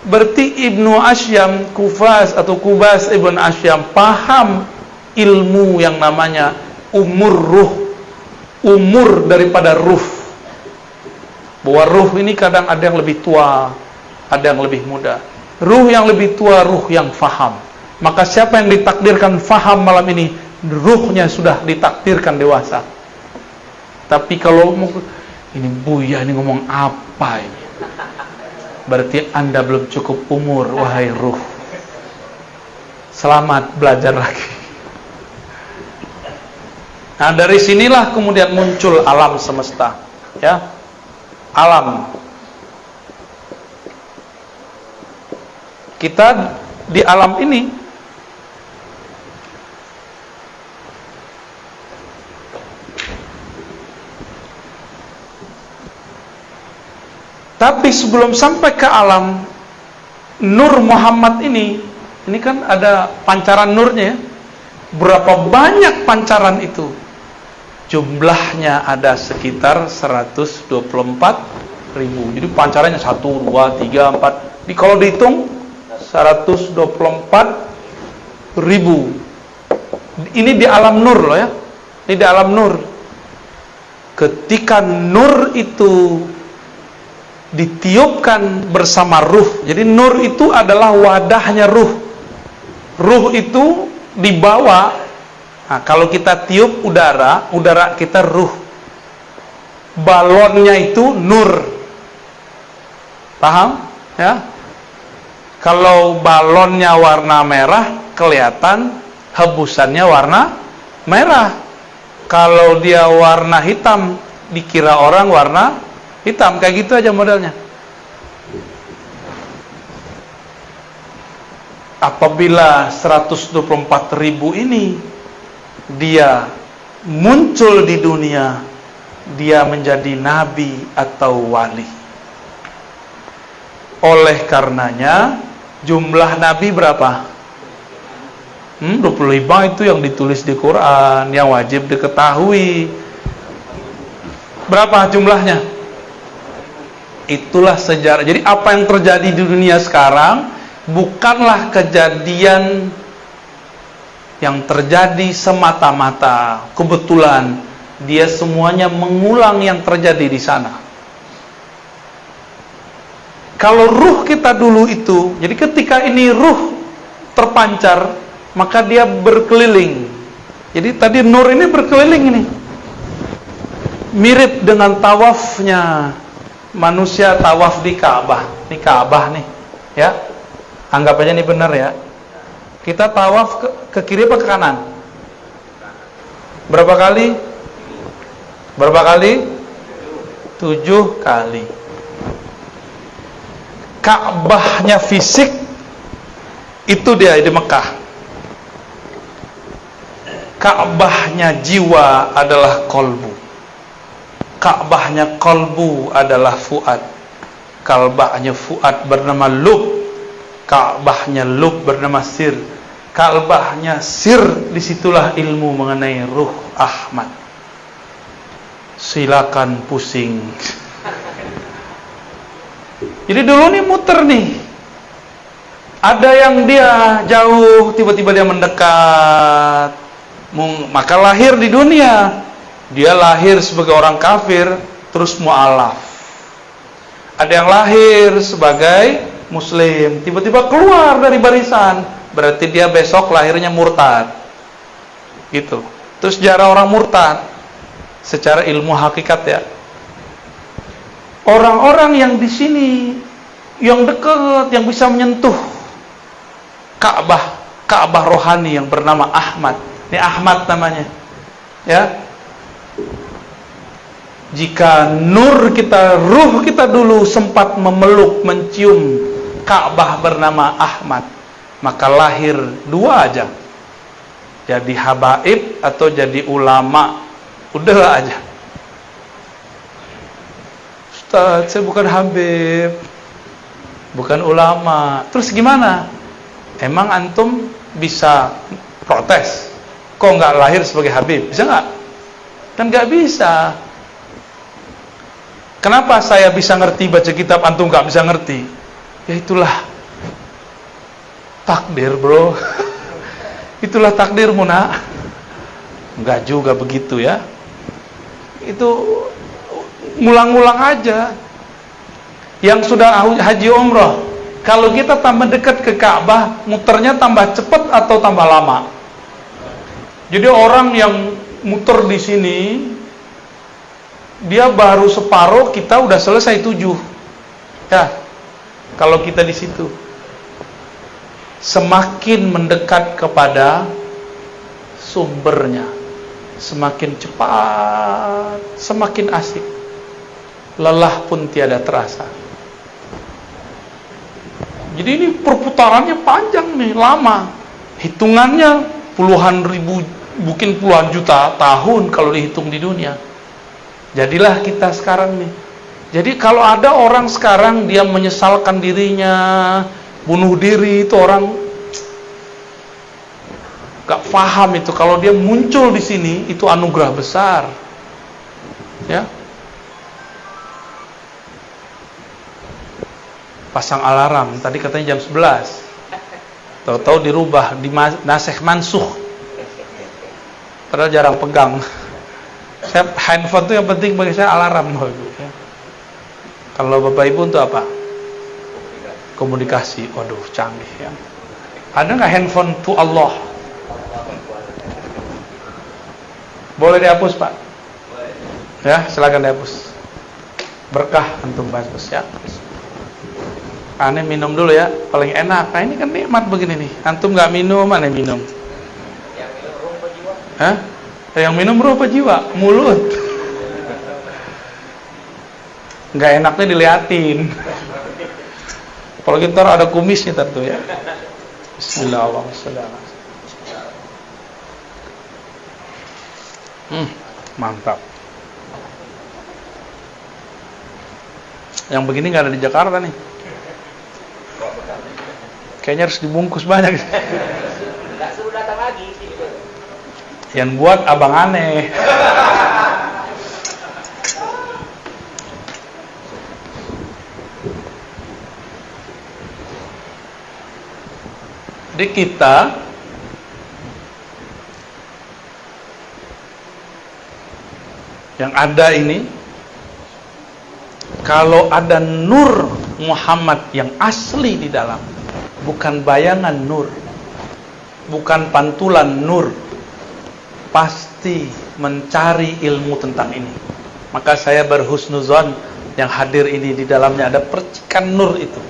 Berarti Ibnu Asyam, Kufas atau Kubas Ibn Asyam paham ilmu yang namanya umur ruh, umur daripada ruh. Bahwa ruh ini kadang ada yang lebih tua, ada yang lebih muda. Ruh yang lebih tua, ruh yang faham. Maka siapa yang ditakdirkan faham malam ini, ruhnya sudah ditakdirkan dewasa. Tapi kalau ini Buya ini ngomong apa ini? Berarti Anda belum cukup umur, wahai ruh. Selamat belajar lagi. Nah, dari sinilah kemudian muncul alam semesta, ya. Alam. Kita di alam ini tapi sebelum sampai ke alam Nur Muhammad ini kan ada pancaran nurnya ya. Berapa banyak pancaran itu? Jumlahnya ada sekitar 124.000. Jadi pancarannya 1, 2, 3, 4. Jadi kalau dihitung 124.000. Ini di alam nur loh ya. Ini di alam nur. Ketika nur itu ditiupkan bersama ruh. Jadi nur itu adalah wadahnya ruh. Ruh itu dibawa. Nah, kalau kita tiup udara kita ruh. Balonnya itu nur. Paham? Ya. Kalau balonnya warna merah, kelihatan hebusannya warna merah. Kalau dia warna hitam, dikira orang warna hitam. Kayak gitu aja modelnya. Apabila 124.000 ini dia muncul di dunia, dia menjadi nabi atau wali. Oleh karenanya jumlah nabi berapa? 25 itu yang ditulis di Quran, yang wajib diketahui. Berapa jumlahnya? Itulah sejarah. Jadi apa yang terjadi di dunia sekarang bukanlah kejadian yang terjadi semata-mata kebetulan. Dia semuanya mengulang yang terjadi di sana. Kalau ruh kita dulu itu, jadi ketika ini ruh terpancar, maka dia berkeliling. Jadi tadi nur ini berkeliling ini. Mirip dengan tawafnya manusia tawaf di Ka'bah. Ini Ka'bah nih, ya. Anggap aja ini benar ya. Kita tawaf ke kiri apa ke kanan? Berapa kali? Berapa kali? 7 kali. Ka'bahnya fisik itu dia di Mekah. Ka'bahnya jiwa adalah kolbu. Ka'bahnya kolbu adalah fuad. Ka'bahnya fuad bernama lub. Ka'bahnya lub bernama sir. Ka'bahnya sir, disitulah ilmu mengenai ruh Ahmad. Silakan pusing. Jadi dulu nih muter nih. Ada yang dia jauh, tiba-tiba dia mendekat. Maka lahir di dunia. Dia lahir sebagai orang kafir, terus mu'alaf. Ada yang lahir sebagai Muslim, tiba-tiba keluar dari barisan, berarti dia besok lahirnya murtad. Gitu. Terus sejarah orang murtad secara ilmu hakikat ya. Orang-orang yang di sini yang dekat, yang bisa menyentuh Ka'bah rohani yang bernama Ahmad. Ini Ahmad namanya. Ya. Jika nur kita, ruh kita dulu sempat memeluk, mencium Ka'bah bernama Ahmad, maka lahir dua aja, jadi habaib atau jadi ulama. Udah aja, Ustaz, saya bukan habib, bukan ulama. Terus gimana? Emang antum bisa protes? Kok nggak lahir sebagai habib? Bisa nggak? Kan nggak bisa. Kenapa saya bisa ngerti baca kitab, antum nggak bisa ngerti? Ya itulah takdir, bro. Itulah takdirmu, nak. Enggak juga begitu ya. Itu ngulang-ngulang aja. Yang sudah haji umrah, kalau kita tambah dekat ke Ka'bah, muternya tambah cepat atau tambah lama? Jadi orang yang muter di sini, dia baru separuh, kita udah selesai 7. Ya. Kalau kita di situ, semakin mendekat kepada sumbernya, semakin cepat, semakin asik. Lelah pun tiada terasa. Jadi ini perputarannya panjang nih, lama. Hitungannya puluhan ribu, mungkin puluhan juta tahun kalau dihitung di dunia. Jadilah kita sekarang nih. Jadi kalau ada orang sekarang dia menyesalkan dirinya, bunuh diri, itu orang gak paham itu. Kalau dia muncul di sini, itu anugerah besar. Ya. Pasang alarm, tadi katanya jam 11. Tahu-tahu dirubah, di nasih mansuh. Padahal jarang pegang. Saya handphone itu yang penting bagi saya alarm. Kalau Bapak Ibu untuk apa? Komunikasi. Waduh, canggih ya. Ada nggak handphone to Allah? Boleh dihapus, Pak? Ya, silakan dihapus. Berkah antum hapus ya. Aneh minum dulu ya, paling enak. Nah ini kan nikmat begini nih. Antum nggak minum, aneh minum. Yang minum ruh apa jiwa? Hah? Yang minum ruh apa jiwa? Mulut. Nggak enaknya diliatin. Apalagi ntar ada kumisnya tentu ya. Bismillahirrahmanirrahim. Mantap. Yang begini nggak ada di Jakarta nih. Kayaknya harus dibungkus banyak. Nggak suruh datang lagi. Yang buat abang aneh. Jadi kita yang ada ini, kalau ada nur Muhammad yang asli di dalam, bukan bayangan nur, bukan pantulan nur, pasti mencari ilmu tentang ini. Maka saya berhusnuzon yang hadir ini di dalamnya ada percikan nur itu.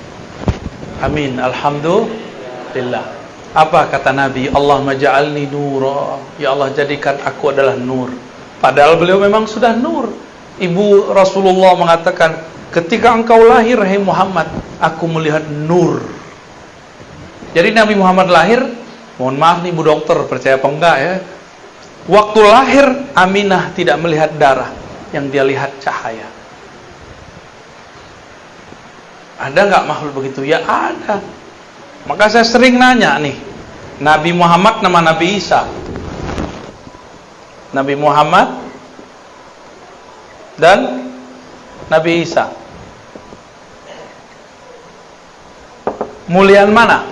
Amin. Alhamdulillah. Apa kata Nabi? Allahumma ja'alni nura. Ya Allah, jadikan aku adalah nur. Padahal beliau memang sudah nur. Ibu Rasulullah mengatakan, ketika engkau lahir, hai Muhammad, aku melihat nur. Jadi Nabi Muhammad lahir, mohon maaf nih Bu Dokter, percaya apa enggak ya? Waktu lahir, Aminah tidak melihat darah, yang dia lihat cahaya. Ada nggak makhluk begitu? Ya ada. Maka saya sering nanya nih, Nabi Muhammad nama Nabi Isa. Nabi Muhammad dan Nabi Isa. Muliaan mana?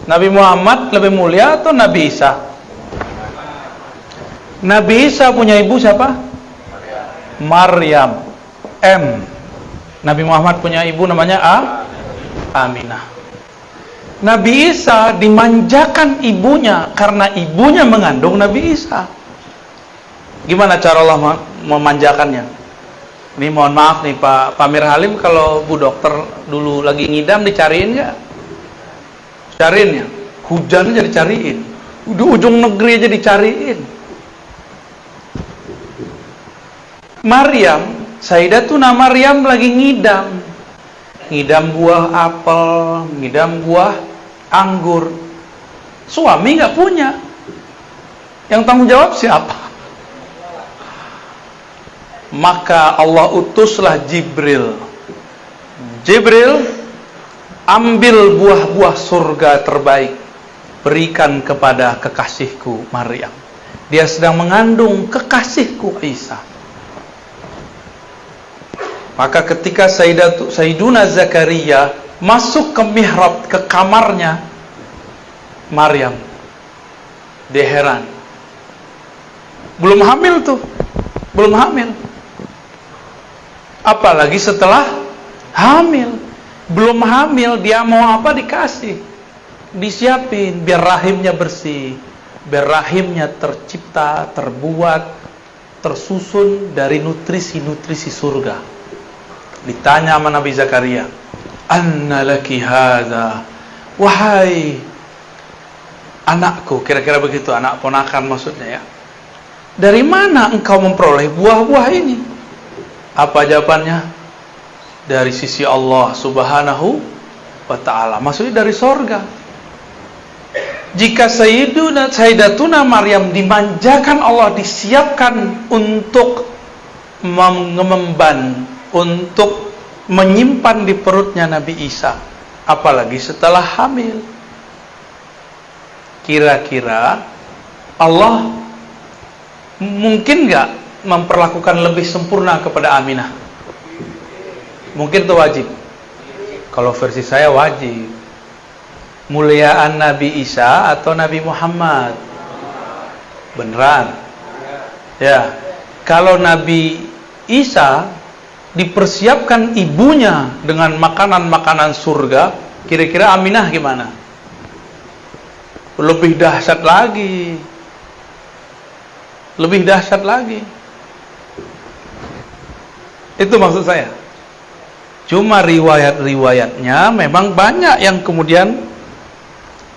Nabi Muhammad lebih mulia atau Nabi Isa? Nabi Isa punya ibu siapa? Maryam. M. Nabi Muhammad punya ibu namanya Aminah. Nabi Isa dimanjakan ibunya karena ibunya mengandung Nabi Isa. Gimana cara Allah memanjakannya? Ini mohon maaf nih Pak Pamir Halim, kalau Bu Dokter dulu lagi ngidam dicariin nggak? Cariin ya. Hujan aja dicariin. Di ujung negeri aja dicariin. Maryam, Sayyidatuna Maryam lagi ngidam. Ngidam buah apel, ngidam buah anggur. Suami nggak punya. Yang tanggung jawab siapa? Maka Allah utuslah Jibril. Jibril, ambil buah-buah surga terbaik, berikan kepada kekasihku Maryam. Dia sedang mengandung kekasihku Isa. Maka ketika Sayyiduna Zakaria masuk ke mihrab, ke kamarnya Maryam, dia heran. Belum hamil tuh, belum hamil. Apalagi setelah hamil. Belum hamil, dia mau apa dikasih, disiapin biar rahimnya bersih, biar rahimnya tercipta, terbuat, tersusun dari nutrisi-nutrisi surga. Ditanya sama Nabi Zakaria, "Anna laki hadza?" Wahai anakku, kira-kira begitu, anak ponakan maksudnya ya. Dari mana engkau memperoleh buah-buah ini? Apa jawabannya? Dari sisi Allah Subhanahu wa ta'ala. Maksudnya dari sorga. Jika Sayyidatuna Maryam dimanjakan Allah, disiapkan untuk mengemban, untuk menyimpan di perutnya Nabi Isa, apalagi setelah hamil. Kira-kira Allah mungkin nggak memperlakukan lebih sempurna kepada Aminah? Mungkin itu wajib. Kalau versi saya wajib. Muliaan Nabi Isa atau Nabi Muhammad? Beneran? Ya. Kalau Nabi Isa dipersiapkan ibunya dengan makanan-makanan surga, kira-kira Aminah gimana? Lebih dahsyat lagi. Lebih dahsyat lagi. Itu maksud saya. Cuma riwayat-riwayatnya memang banyak yang kemudian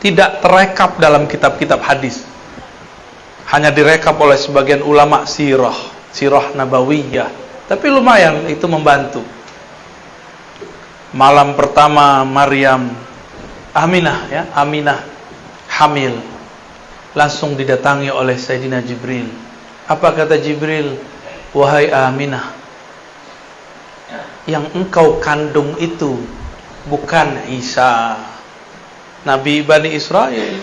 tidak terekap dalam kitab-kitab hadis. Hanya direkap oleh sebagian ulama sirah nabawiyah. Tapi lumayan itu membantu. Malam pertama Maryam Aminah hamil, langsung didatangi oleh Sayyidina Jibril. Apa kata Jibril? Wahai Aminah, yang engkau kandung itu bukan Isa, Nabi Bani Israel,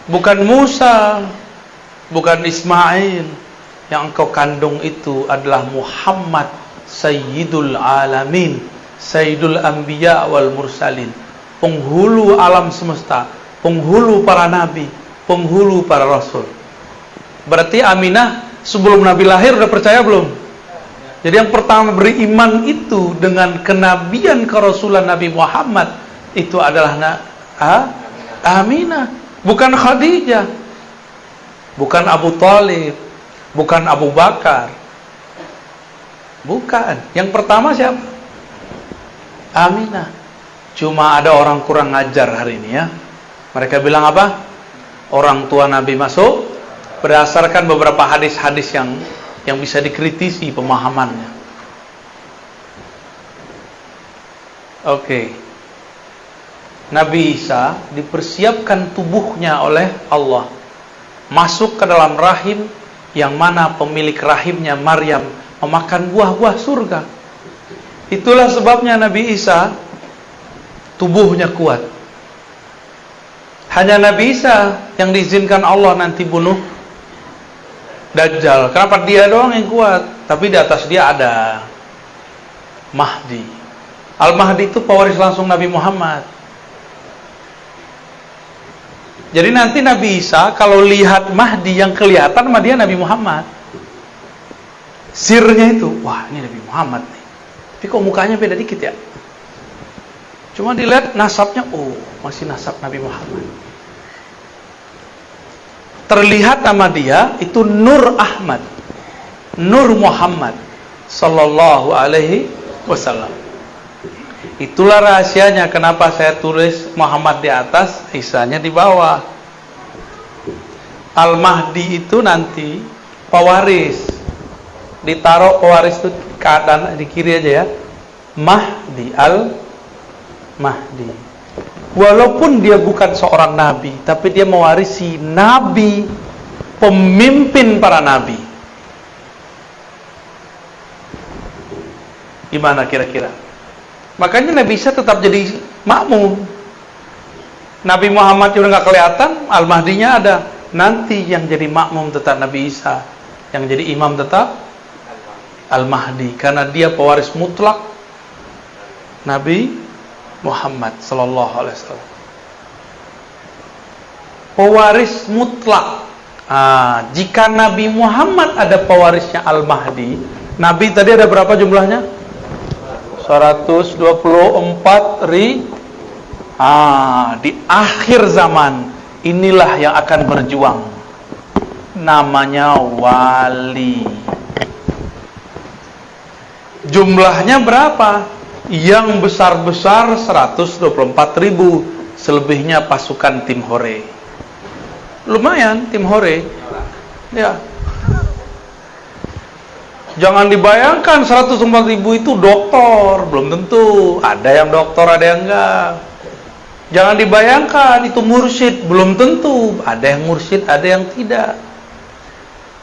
bukan Musa, bukan Ismail. Yang engkau kandung itu adalah Muhammad, Sayyidul Alamin, Sayyidul Anbiya wal Mursalin, penghulu alam semesta, penghulu para nabi, penghulu para rasul. Berarti Aminah sebelum Nabi lahir udah percaya belum? Jadi yang pertama beriman itu dengan kenabian kerasulan Nabi Muhammad itu adalah Aminah, bukan Khadijah, bukan Abu Thalib, bukan Abu Bakar, bukan. Yang pertama siapa? Aminah. Cuma ada orang kurang ngajar hari ini ya. Mereka bilang apa? Orang tua Nabi masuk berdasarkan beberapa hadis-hadis yang bisa dikritisi pemahamannya. Oke. Nabi Isa dipersiapkan tubuhnya oleh Allah masuk ke dalam rahim yang mana pemilik rahimnya Maryam memakan buah-buah surga. Itulah sebabnya Nabi Isa tubuhnya kuat. Hanya Nabi Isa yang diizinkan Allah nanti bunuh Dajjal. Kenapa dia doang yang kuat? Tapi di atas dia ada Mahdi. Al-Mahdi itu pewaris langsung Nabi Muhammad. Jadi nanti Nabi Isa kalau lihat Mahdi yang kelihatan sama dia Nabi Muhammad. Sirnya itu, wah ini Nabi Muhammad nih. Tapi kok mukanya beda dikit ya? Cuma dilihat nasabnya, oh masih nasab Nabi Muhammad. Terlihat nama dia itu Nur Ahmad, Nur Muhammad Sallallahu Alaihi Wasallam. Itulah rahasianya kenapa saya tulis Muhammad di atas, Isanya di bawah. Al-Mahdi itu nanti pewaris, ditaruh pewaris itu keadaan di kiri aja ya. Mahdi, Al-Mahdi. Walaupun dia bukan seorang nabi, tapi dia mewarisi nabi, pemimpin para nabi. Gimana kira-kira? Makanya Nabi Isa tetap jadi makmum. Nabi Muhammad udah nggak kelihatan, Al-Mahdinya ada. Nanti yang jadi makmum tetap Nabi Isa, yang jadi imam tetap Al-Mahdi, karena dia pewaris mutlak Nabi Muhammad Sallallahu Alaihi Wasallam. Pewaris mutlak. Jika Nabi Muhammad ada pewarisnya Al-Mahdi, Nabi tadi ada berapa jumlahnya? 124 ribu. Di akhir zaman inilah yang akan berjuang, namanya wali. Jumlahnya berapa? Yang besar-besar 124 ribu, selebihnya pasukan tim hore. Lumayan tim hore ya. Jangan dibayangkan 104 ribu itu doktor, belum tentu. Ada yang doktor, ada yang enggak. Jangan dibayangkan itu mursyid, belum tentu. Ada yang mursyid, ada yang tidak.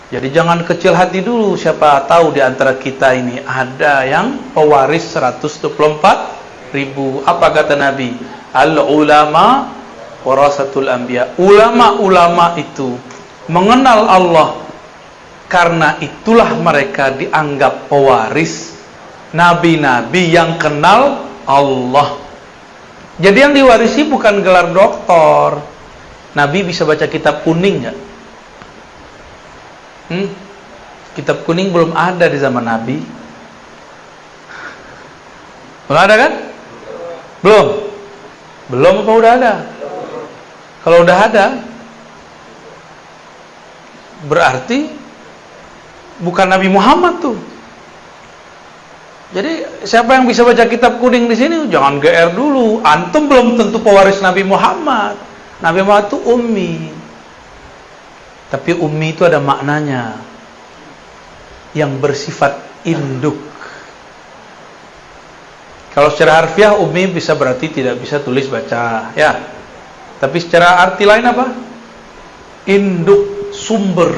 Jadi jangan kecil hati dulu. Siapa tahu di antara kita ini ada yang pewaris 124 ribu. Apa kata Nabi? Al-ulama warasatul anbiya. Ulama-ulama itu mengenal Allah, karena itulah mereka dianggap pewaris nabi-nabi yang kenal Allah. Jadi yang diwarisi bukan gelar doktor. Nabi bisa baca kitab kuning nggak? Kitab kuning belum ada di zaman Nabi. Belum ada kan? Belum apa udah ada? Kalau udah ada, berarti bukan Nabi Muhammad tuh. Jadi siapa yang bisa baca kitab kuning di sini? Jangan GR dulu. Antum belum tentu pewaris Nabi Muhammad. Nabi Muhammad itu ummi. Tapi ummi itu ada maknanya, yang bersifat induk. Kalau secara harfiah ummi bisa berarti tidak bisa tulis baca, ya. Tapi secara arti lain apa? Induk, sumber.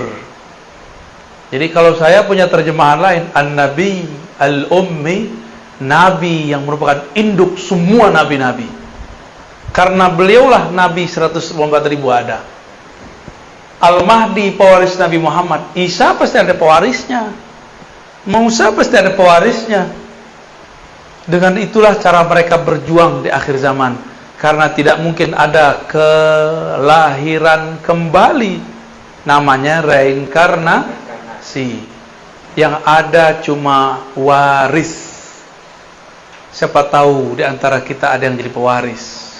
Jadi kalau saya punya terjemahan lain, An-Nabi Al-Ummi, Nabi yang merupakan induk semua nabi-nabi. Karena beliaulah Nabi 124 ribu ada. Al-Mahdi pewaris Nabi Muhammad. Isa pasti ada pewarisnya. Musa pasti ada pewarisnya. Dengan itulah cara mereka berjuang di akhir zaman. Karena tidak mungkin ada kelahiran kembali. Namanya reinkarnasi. Yang ada cuma waris. Siapa tahu di antara kita ada yang jadi pewaris.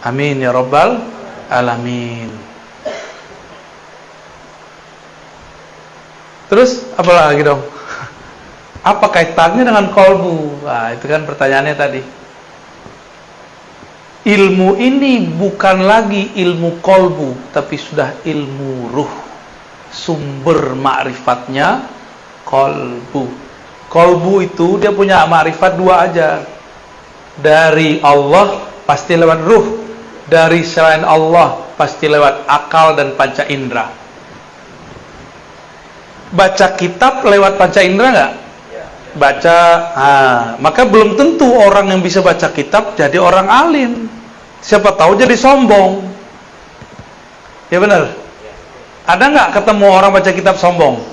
Amin ya rabbal alamin. Terus apa lagi dong? Apa kaitannya dengan kolbu? Nah, itu kan pertanyaannya tadi. Ilmu ini bukan lagi ilmu kolbu, tapi sudah ilmu ruh. Sumber ma'rifatnya kolbu. Kolbu itu dia punya ma'rifat dua aja. Dari Allah pasti lewat ruh. Dari selain Allah pasti lewat akal dan panca indera. Baca kitab lewat panca indera nggak? Baca, maka belum tentu orang yang bisa baca kitab jadi orang alim. Siapa tahu jadi sombong. Ya benar. Ada nggak ketemu orang baca kitab sombong?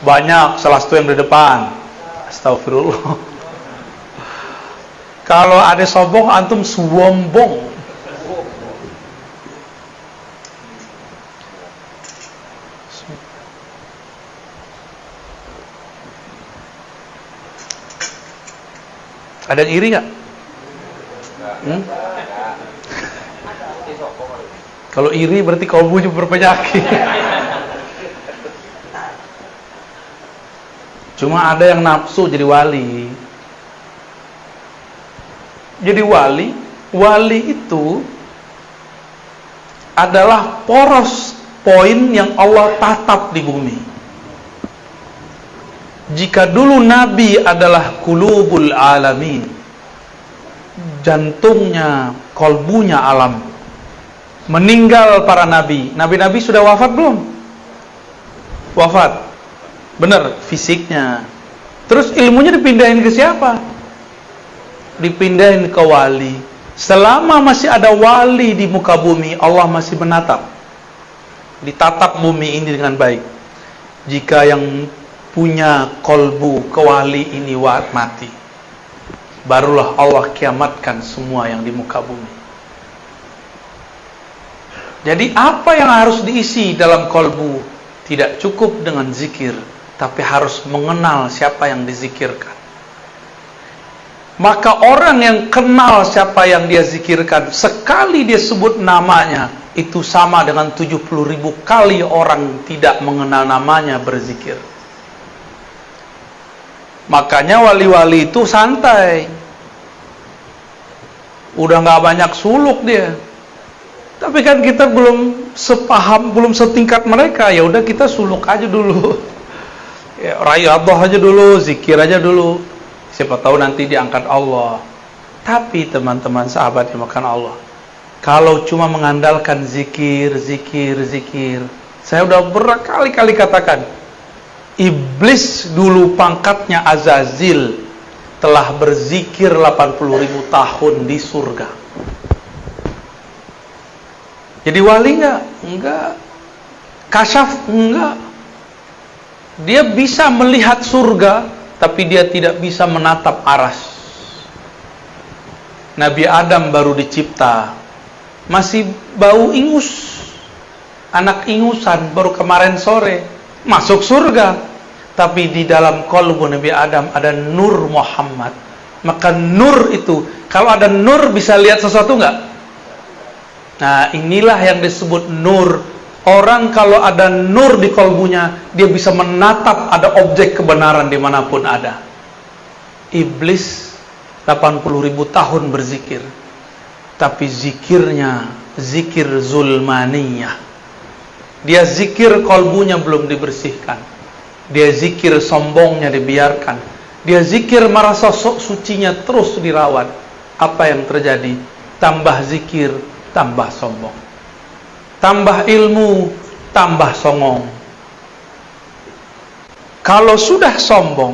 Banyak, salah satu yang di depan. Astagfirullah. Kalau ada sombong, antum sombong. Ada yang iri nggak? Kalau iri berarti kalbunya berpenyakit. Cuma ada yang nafsu jadi wali. Jadi wali itu adalah poros poin yang Allah tatap di bumi. Jika dulu Nabi adalah qulubul alamin, jantungnya, kolbunya alam, meninggal para nabi. Nabi-nabi sudah wafat belum? Wafat. Benar, fisiknya. Terus ilmunya dipindahin ke siapa? Dipindahin ke wali. Selama masih ada wali di muka bumi, Allah masih menatap. Ditatap bumi ini dengan baik. Jika yang punya kolbu ke wali ini mati, barulah Allah kiamatkan semua yang di muka bumi. Jadi apa yang harus diisi dalam kolbu? Tidak cukup dengan zikir, tapi harus mengenal siapa yang dizikirkan. Maka orang yang kenal siapa yang dia zikirkan, sekali dia sebut namanya, itu sama dengan 70.000 kali orang tidak mengenal namanya berzikir. Makanya wali-wali itu santai, udah gak banyak suluk dia. Tapi kan kita belum sepaham, belum setingkat mereka. Ya udah kita suluk aja dulu, ya, riyadhah aja dulu, zikir aja dulu. Siapa tahu nanti diangkat Allah. Tapi teman-teman sahabat yang makan Allah, kalau cuma mengandalkan zikir, saya udah berkali-kali katakan, iblis dulu pangkatnya Azazil telah berzikir 80.000 tahun di surga. Jadi wali enggak? Enggak. Kasyaf? Enggak. Dia bisa melihat surga, tapi dia tidak bisa menatap aras. Nabi Adam baru dicipta, masih bau ingus, anak ingusan, baru kemarin sore masuk surga. Tapi di dalam kalbu Nabi Adam ada nur Muhammad. Maka nur itu, kalau ada nur bisa lihat sesuatu enggak? Nah, inilah yang disebut nur. Orang kalau ada nur di kalbunya, dia bisa menatap ada objek kebenaran dimanapun ada. Iblis 80.000 tahun berzikir, tapi zikirnya zikir zulmaniyah. Dia zikir kalbunya belum dibersihkan. Dia zikir sombongnya dibiarkan. Dia zikir merasa sok sucinya terus dirawat. Apa yang terjadi? Tambah zikir, tambah sombong. Tambah ilmu, tambah songong. Kalau sudah sombong,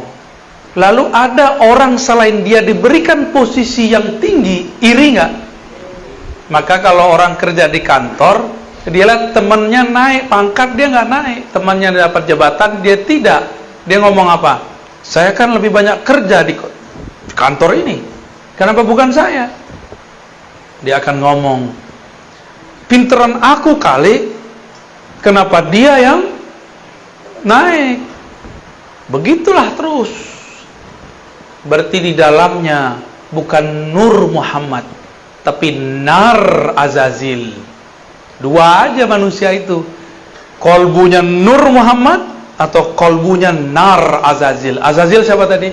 lalu ada orang selain dia diberikan posisi yang tinggi, iri nggak? Maka kalau orang kerja di kantor, dia lihat temannya naik pangkat, dia nggak naik. Temannya dapat jabatan, dia tidak. Dia ngomong apa? Saya kan lebih banyak kerja di kantor ini, kenapa bukan saya? Dia akan ngomong, pinteran aku kali, kenapa dia yang naik? Begitulah terus. Berarti di dalamnya bukan nur Muhammad, tapi nar Azazil. Dua aja manusia itu, kolbunya nur Muhammad atau kolbunya nar Azazil. Azazil siapa tadi?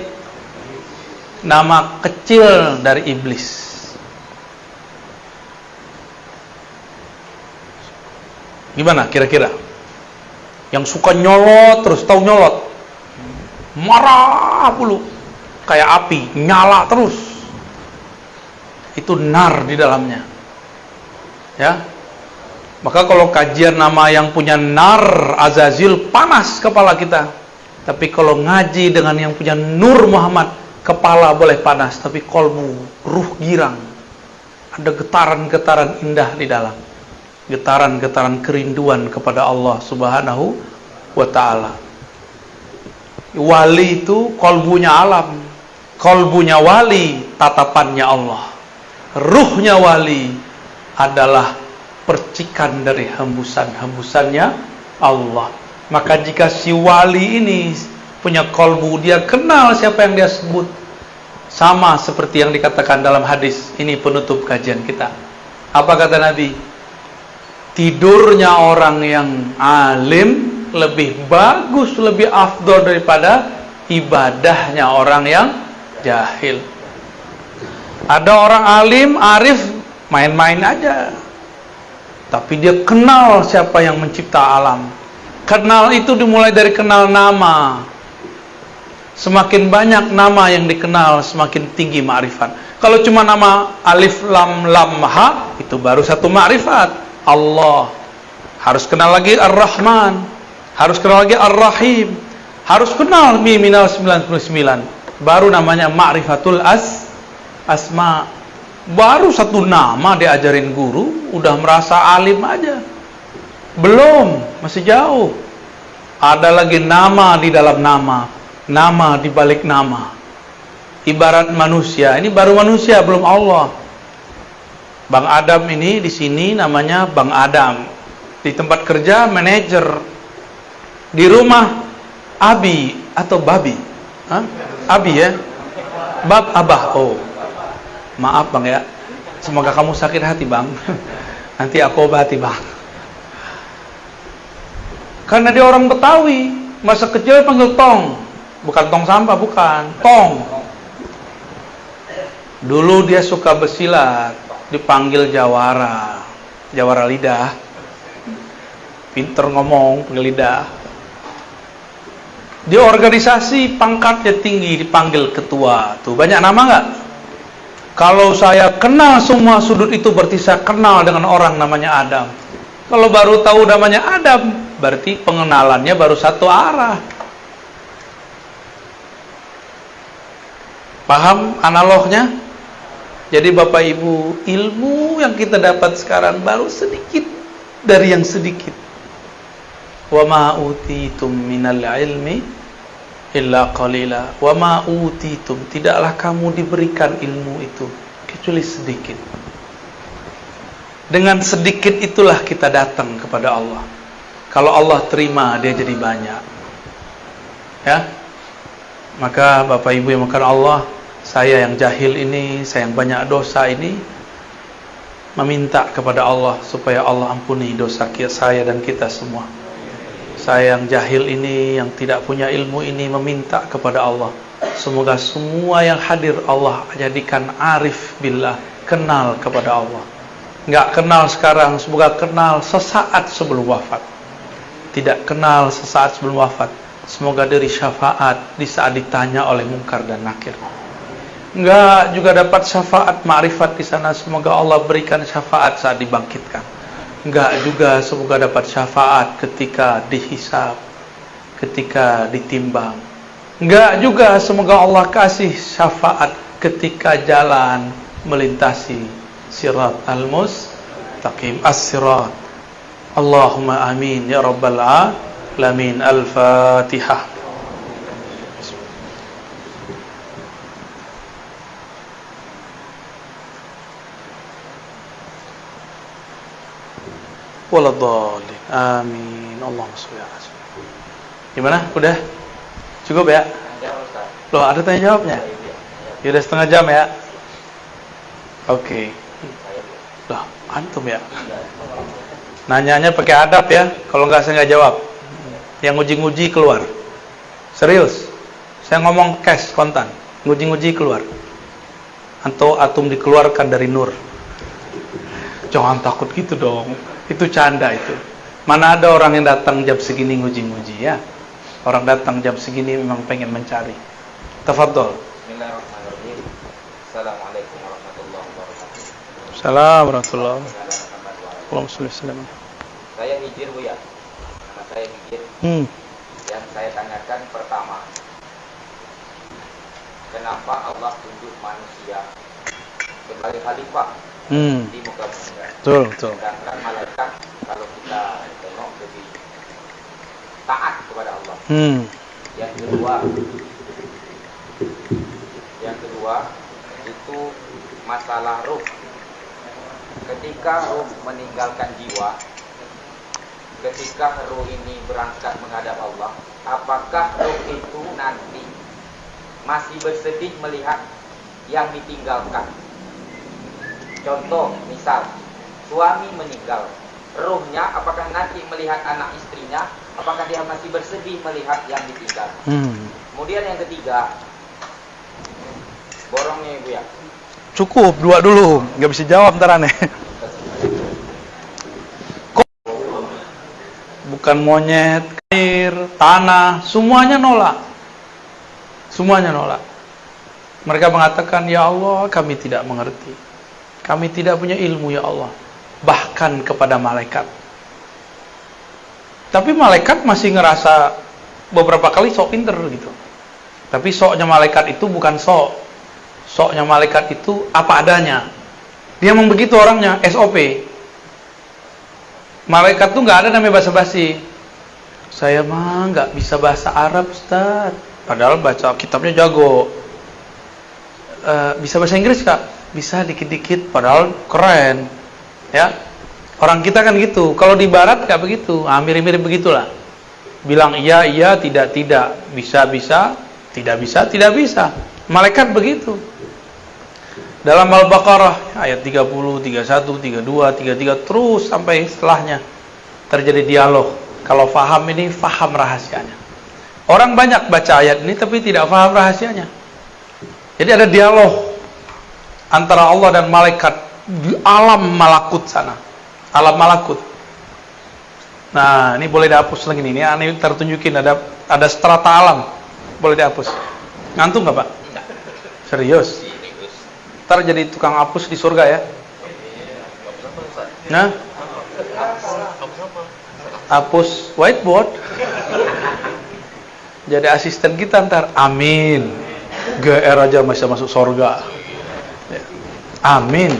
Nama kecil dari iblis. Gimana kira-kira? Yang suka nyolot terus, tahu nyolot, marah puluh, kayak api, nyala terus. Itu nar di dalamnya. Ya. Maka kalau kajian nama yang punya nar Azazil, panas kepala kita. Tapi kalau ngaji dengan yang punya nur Muhammad, kepala boleh panas, tapi kolbu, ruh girang. Ada getaran-getaran indah di dalam. Getaran-getaran kerinduan kepada Allah Subhanahu wa ta'ala. Wali itu kolbunya alam, kolbunya wali tatapannya Allah. Ruhnya wali adalah percikan dari hembusan-hembusannya Allah. Maka jika si wali ini punya kolbu, dia kenal siapa yang dia sebut. Sama seperti yang dikatakan dalam hadis. Ini penutup kajian kita. Apa kata Nabi? Tidurnya orang yang alim lebih bagus, lebih afdol daripada ibadahnya orang yang jahil. Ada orang alim, arif, main-main aja. Tapi dia kenal siapa yang mencipta alam. Kenal itu dimulai dari kenal nama. Semakin banyak nama yang dikenal, semakin tinggi ma'rifat. Kalau cuma nama alif lam lam ha, itu baru satu ma'rifat. Allah. Harus kenal lagi Ar-Rahman. Harus kenal lagi Ar-Rahim. Harus kenal Miminal 99. Baru namanya ma'rifatul asma. Baru satu nama diajarin guru, udah merasa alim aja. Belum, masih jauh. Ada lagi nama di dalam nama, nama di balik nama. Ibarat manusia, ini baru manusia, belum Allah. Bang Adam ini di sini namanya Bang Adam. Di tempat kerja manajer. Di rumah Abi atau Babi. Hah? Abi ya? Bab Abah. Oh. Maaf Bang ya. Semoga kamu sakit hati Bang. Nanti aku obati Bang. Karena dia orang Betawi, masa kecil panggil Tong. Bukan tong sampah, bukan. Tong. Dulu dia suka bersilat, dipanggil Jawara. Jawara lidah. Pinter ngomong, panggil lidah. Di organisasi pangkatnya tinggi, dipanggil ketua. Tuh banyak nama nggak? Kalau saya kenal semua sudut itu, berarti saya kenal dengan orang namanya Adam. Kalau baru tahu namanya Adam, berarti pengenalannya baru satu arah. Paham analognya? Jadi Bapak Ibu, ilmu yang kita dapat sekarang baru sedikit dari yang sedikit. Wa ma utitum minal ilmi illa qalila. Wa ma utitum, tidaklah kamu diberikan ilmu itu kecuali sedikit. Dengan sedikit itulah kita datang kepada Allah. Kalau Allah terima, dia jadi banyak. Ya. Maka Bapak Ibu yang makan Allah, saya yang jahil ini, saya yang banyak dosa ini, meminta kepada Allah supaya Allah ampuni dosa saya dan kita semua. Saya yang jahil ini, yang tidak punya ilmu ini, meminta kepada Allah, semoga semua yang hadir Allah jadikan arif billah, kenal kepada Allah. Enggak kenal sekarang, semoga kenal sesaat sebelum wafat. Tidak kenal sesaat sebelum wafat, semoga diberi syafaat di saat ditanya oleh Munkar dan Nakir. Enggak juga dapat syafaat ma'rifat di sana, semoga Allah berikan syafaat saat dibangkitkan. Enggak juga semoga dapat syafaat ketika dihisab, ketika ditimbang. Enggak juga semoga Allah kasih syafaat ketika jalan melintasi sirat al-mustaqim, as-sirat. Allahumma amin ya rabbal alamin. Al-Fatihah. Waladhdallin. Amin. Allahumma sholli ala sayyidina. Gimana? Udah? Cukup ya? Loh, ada tanya jawabnya? Ya udah setengah jam ya? Oke. Loh, antum ya? Nanyanya pakai adab ya. Kalau enggak saya enggak jawab. Yang nguji-nguji keluar. Serius. Saya ngomong cash kontan. Nguji-nguji keluar. Atau atum dikeluarkan dari nur. Jangan takut gitu dong. Itu canda itu. Mana ada orang yang datang jam segini nguji-nguji ya. Orang datang jam segini memang pengen mencari. Tafadhol. Bismillahirrahmanirrahim. Assalamualaikum warahmatullahi wabarakatuh. Assalamualaikum warahmatullahi wabarakatuh. Saya hijir Bu ya. Nama saya hijir. Yang saya tanyakan pertama, kenapa Allah tunjuk manusia sebagai khalifah di muka bumi? Betul. Sedangkan malaikat kalau kita tengok lebih taat kepada Allah. Yang kedua itu masalah ruh. Ketika ruh meninggalkan jiwa, ketika ruh ini berangkat menghadap Allah, apakah ruh itu nanti masih bersedih melihat yang ditinggalkan. Contoh, misal suami meninggal, ruhnya apakah nanti melihat anak istrinya, apakah dia masih bersedih melihat yang ditinggal? Kemudian yang ketiga, borongnya Ibu ya. Cukup, 2 dulu, nggak bisa jawab ntar aneh. Bukan monyet, air, tanah, semuanya nolak. Semuanya nolak. Mereka mengatakan, ya Allah, kami tidak mengerti. Kami tidak punya ilmu, ya Allah. Bahkan kepada malaikat. Tapi malaikat masih ngerasa beberapa kali sok pinter gitu. Tapi soknya malaikat itu bukan sok. Soknya malaikat itu apa adanya. Dia memang begitu orangnya, SOP. Malaikat tuh nggak ada namanya basa-basi. Saya mah nggak bisa bahasa Arab, Ustaz. Padahal baca kitabnya jago. Bisa bahasa Inggris Kak? Bisa dikit-dikit, padahal keren. Ya, orang kita kan gitu. Kalau di Barat nggak begitu, mirip-mirip begitulah. Bilang iya, iya, tidak, bisa, tidak bisa. Malaikat begitu. Dalam Al-Baqarah ayat 30, 31, 32, 33 terus sampai setelahnya terjadi dialog. Kalau faham ini, faham rahasianya. Orang banyak baca ayat ini tapi tidak faham rahasianya. Jadi ada dialog antara Allah dan malaikat di alam malakut sana. Alam malakut. Nah, ini boleh dihapus lagi nih. Ini tertunjukin ada strata alam. Boleh dihapus. Ngantuk nggak Pak? Serius? Ntar jadi tukang hapus di surga ya. Nah, hapus whiteboard. Jadi asisten kita ntar. Amin. GR aja masih masuk surga. Amin.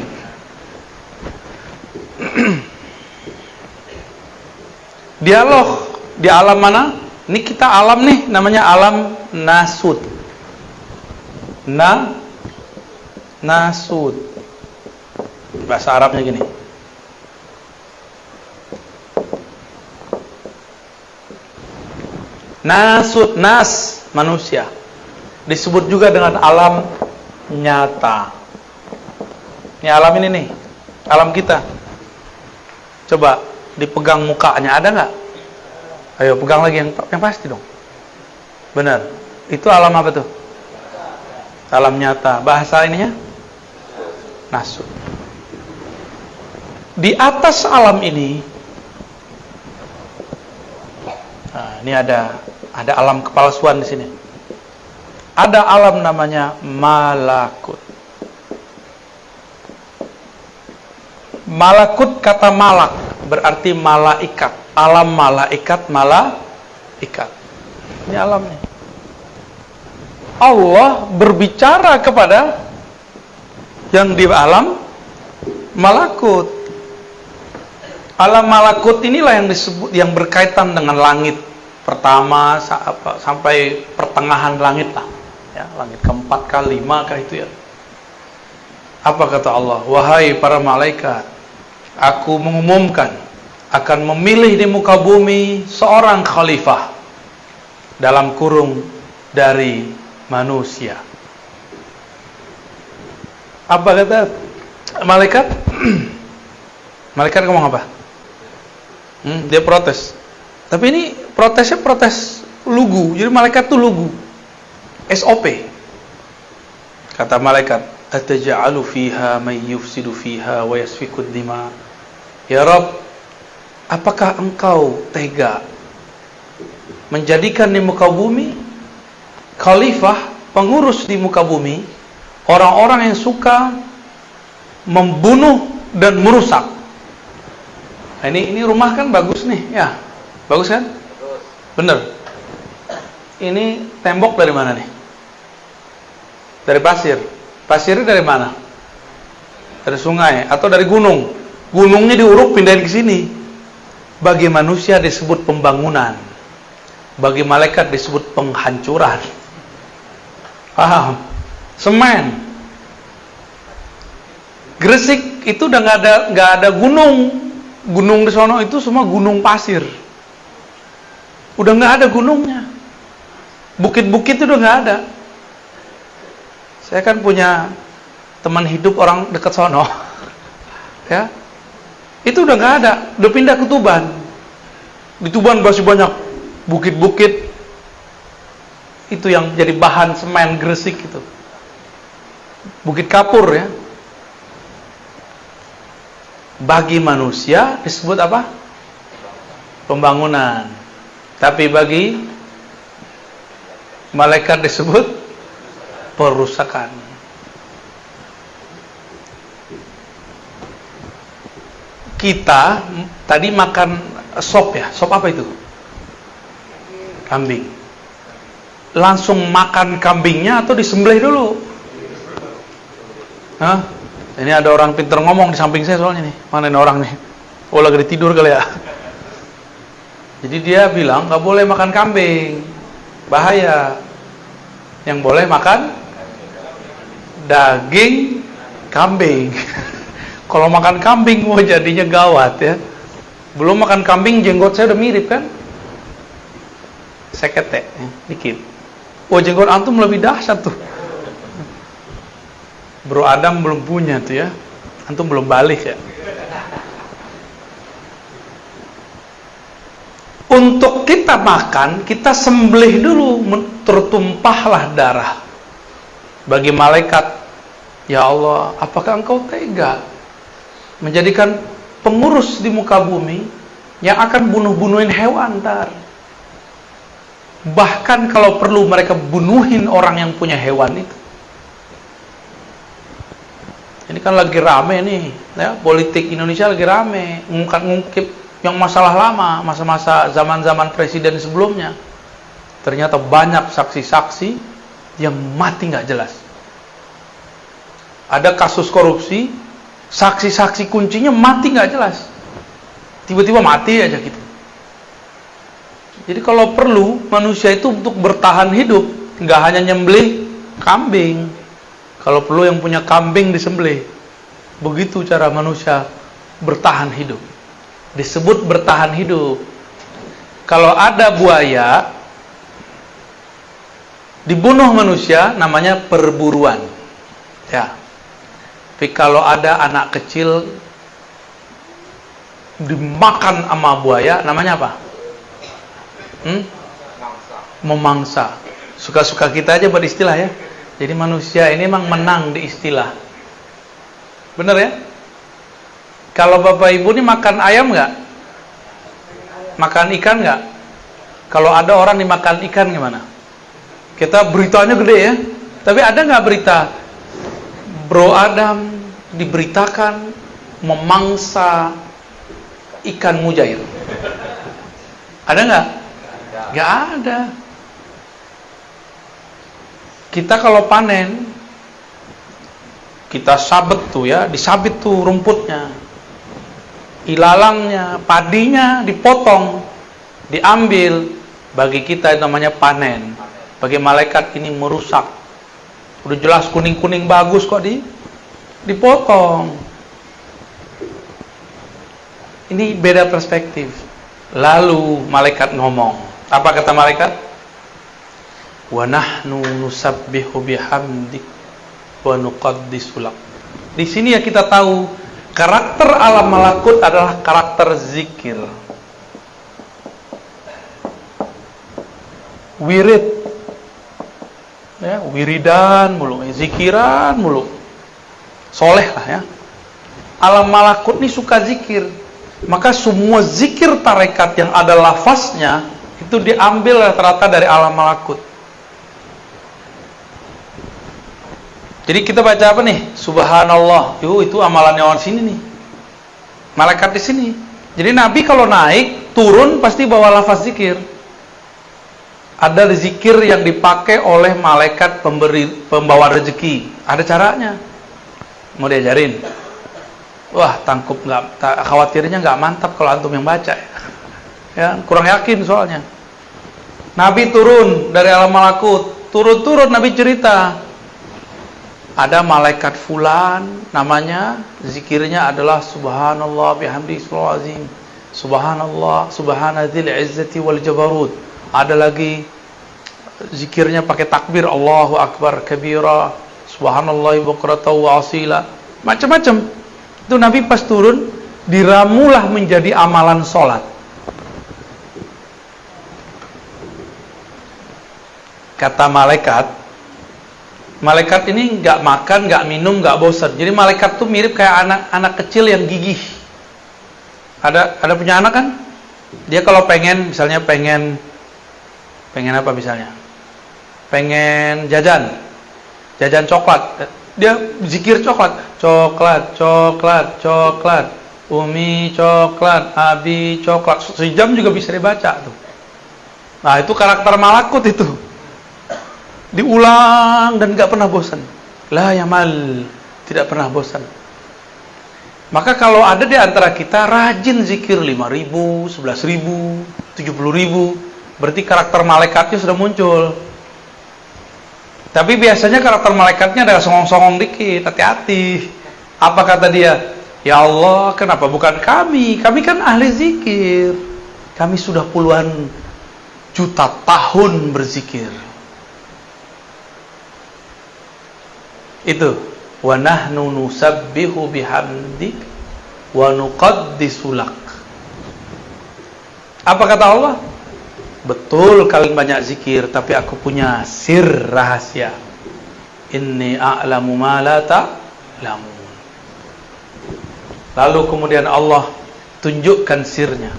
Dialog di alam mana? Ini kita alam nih, namanya alam nasud. Nasud. Bahasa Arabnya gini. Nasud, nas, manusia. Disebut juga dengan alam nyata. Ini alam ini nih, alam kita. Coba dipegang mukanya, ada nggak? Ayo pegang lagi yang pasti dong. Benar. Itu alam apa tuh? Alam nyata. Bahasa ininya? Nasud. Di atas alam ini, nah, ini ada alam kepalsuan di sini. Ada alam namanya malakut. Malakut kata malak berarti malaikat. Alam malaikat, malaikat. Ini alamnya. Allah berbicara kepada yang di alam malakut. Alam malakut inilah yang disebut, yang berkaitan dengan langit pertama sampai pertengahan langit lah. Ya, langit keempat kah, 5 kah itu ya. Apa kata Allah? Wahai para malaikat, aku mengumumkan akan memilih di muka bumi seorang khalifah dalam kurung dari manusia. Apa kata malaikat? Malaikat ngomong apa? Dia protes. Tapi ini protesnya protes lugu. Jadi malaikat tuh lugu. SOP. Kata malaikat, ataj'alu fiha may yufsidu fiha wa yasfikud dima. Ya Rabb, apakah engkau tega menjadikan di muka bumi khalifah, pengurus di muka bumi, orang-orang yang suka membunuh dan merusak? Nah, ini rumah kan bagus nih, ya, bagus kan? Bener. Ini tembok dari mana nih? Dari pasir. Pasirnya dari mana? Dari sungai atau dari gunung? Gunungnya diuruk pindahin ke sini. Bagi manusia disebut pembangunan. Bagi malaikat disebut penghancuran. Paham? Semen. Gresik itu udah nggak ada gunung. Gunung di sono itu semua gunung pasir. Udah nggak ada gunungnya. Bukit-bukit itu udah nggak ada. Saya kan punya teman hidup orang dekat sono. Ya. Itu udah nggak ada, udah pindah ke Tuban. Di Tuban masih banyak bukit-bukit. Itu yang jadi bahan semen Gresik itu. Bukit kapur ya. Bagi manusia disebut apa? Pembangunan. Tapi bagi malaikat disebut perusakan. Kita tadi makan sop ya. Sop apa itu? Kambing. Langsung makan kambingnya atau disembelih dulu? Hah? Ini ada orang pintar ngomong di samping saya soalnya nih. Mana ini orang nih? Oh, lagi tidur kali ya. Jadi dia bilang nggak boleh makan kambing, bahaya. Yang boleh makan daging kambing. Kalau makan kambing mau jadinya gawat ya. Belum makan kambing jenggot saya udah mirip kan? Sekete ya, dikit. Oh, jenggot antum lebih dahsyat tuh. Bro Adam belum punya tuh ya. Antum belum balik ya. Untuk kita makan, kita sembelih dulu, tertumpahlah darah. Bagi malaikat, ya Allah, apakah engkau tega menjadikan pengurus di muka bumi yang akan bunuh-bunuhin hewan ntar? Bahkan kalau perlu mereka bunuhin orang yang punya hewan itu. Ini kan lagi rame nih, ya, politik Indonesia lagi rame, ngungkip yang masalah lama, masa-masa zaman-zaman presiden sebelumnya. Ternyata banyak saksi-saksi yang mati nggak jelas. Ada kasus korupsi, saksi-saksi kuncinya mati nggak jelas. Tiba-tiba mati aja gitu. Jadi kalau perlu, manusia itu untuk bertahan hidup, nggak hanya nyembelih kambing. Kalau perlu yang punya kambing disembelih. Begitu cara manusia bertahan hidup. Disebut bertahan hidup. Kalau ada buaya dibunuh manusia, namanya perburuan. Ya. Tapi kalau ada anak kecil dimakan sama buaya, namanya apa? Memangsa. Suka-suka kita aja beristilah ya. Jadi manusia ini memang menang di istilah. Bener ya? Kalau bapak ibu ini makan ayam nggak? Makan ikan nggak? Kalau ada orang dimakan ikan gimana? Kita beritanya gede ya. Tapi ada nggak berita Bro Adam diberitakan memangsa ikan mujair? Ada nggak? Nggak ada. Kita kalau panen, kita sabet tuh ya, disabit tuh rumputnya, ilalangnya, padinya dipotong, diambil. Bagi kita itu namanya panen. Bagi malaikat ini merusak. Udah jelas kuning-kuning bagus kok dipotong. Ini beda perspektif. Lalu malaikat ngomong. Apa kata malaikat? Wa nahnu nusabbihu bihamdik wa nuqaddisu lak. Di sini ya kita tahu karakter alam malakut adalah karakter zikir. Wirid. Ya, wiridan mulu, zikiran mulu. Soleh lah ya. Alam malakut ini suka zikir. Maka semua zikir tarekat yang ada lafaznya itu diambil rata-rata dari alam malakut. Jadi kita baca apa nih? Subhanallah. Itu amalannya orang sini nih. Malaikat di sini. Jadi Nabi kalau naik, turun pasti bawa lafaz zikir. Ada zikir yang dipakai oleh malaikat pembawa rezeki. Ada caranya. Mau diajarin? Wah, tangkup nggak, khawatirnya nggak mantap kalau antum yang baca ya. Ya, kurang yakin soalnya. Nabi turun dari alam malakut, turun-turun Nabi cerita. Ada malaikat fulan, namanya zikirnya adalah subhanallah bihamdi subhanallah azim, subhanallah subhanadzil izzati wal jabarut. Ada lagi zikirnya pakai takbir Allahu akbar kabira, subhanallah bukratan wa asila, macam-macam. Itu Nabi pas turun diramulah menjadi amalan sholat. Kata malaikat ini nggak makan, nggak minum, nggak bosan. Jadi malaikat tuh mirip kayak anak kecil yang gigih. Ada punya anak kan? Dia kalau pengen, misalnya pengen apa misalnya? Pengen jajan coklat. Dia zikir coklat. Umi coklat, Abi coklat. Sejam juga bisa dibaca tuh. Nah, itu karakter malakut itu. Diulang dan gak pernah bosan. La yamal, tidak pernah bosan. Maka kalau ada di antara kita rajin zikir 5.000, 11.000, 70.000, berarti karakter malaikatnya sudah muncul. Tapi biasanya karakter malaikatnya adalah songong-songong dikit, hati-hati. Apa kata dia? Ya Allah, kenapa bukan kami? Kami kan ahli zikir. Kami sudah puluhan juta tahun berzikir. Itu wa nahnu nusabbihu bihamdik wa nuqaddisu lak. Apa kata Allah? Betul kalian banyak zikir, tapi aku punya sir rahasia. Inni a'lamu ma la ta'lamun. Lalu kemudian Allah tunjukkan sirnya.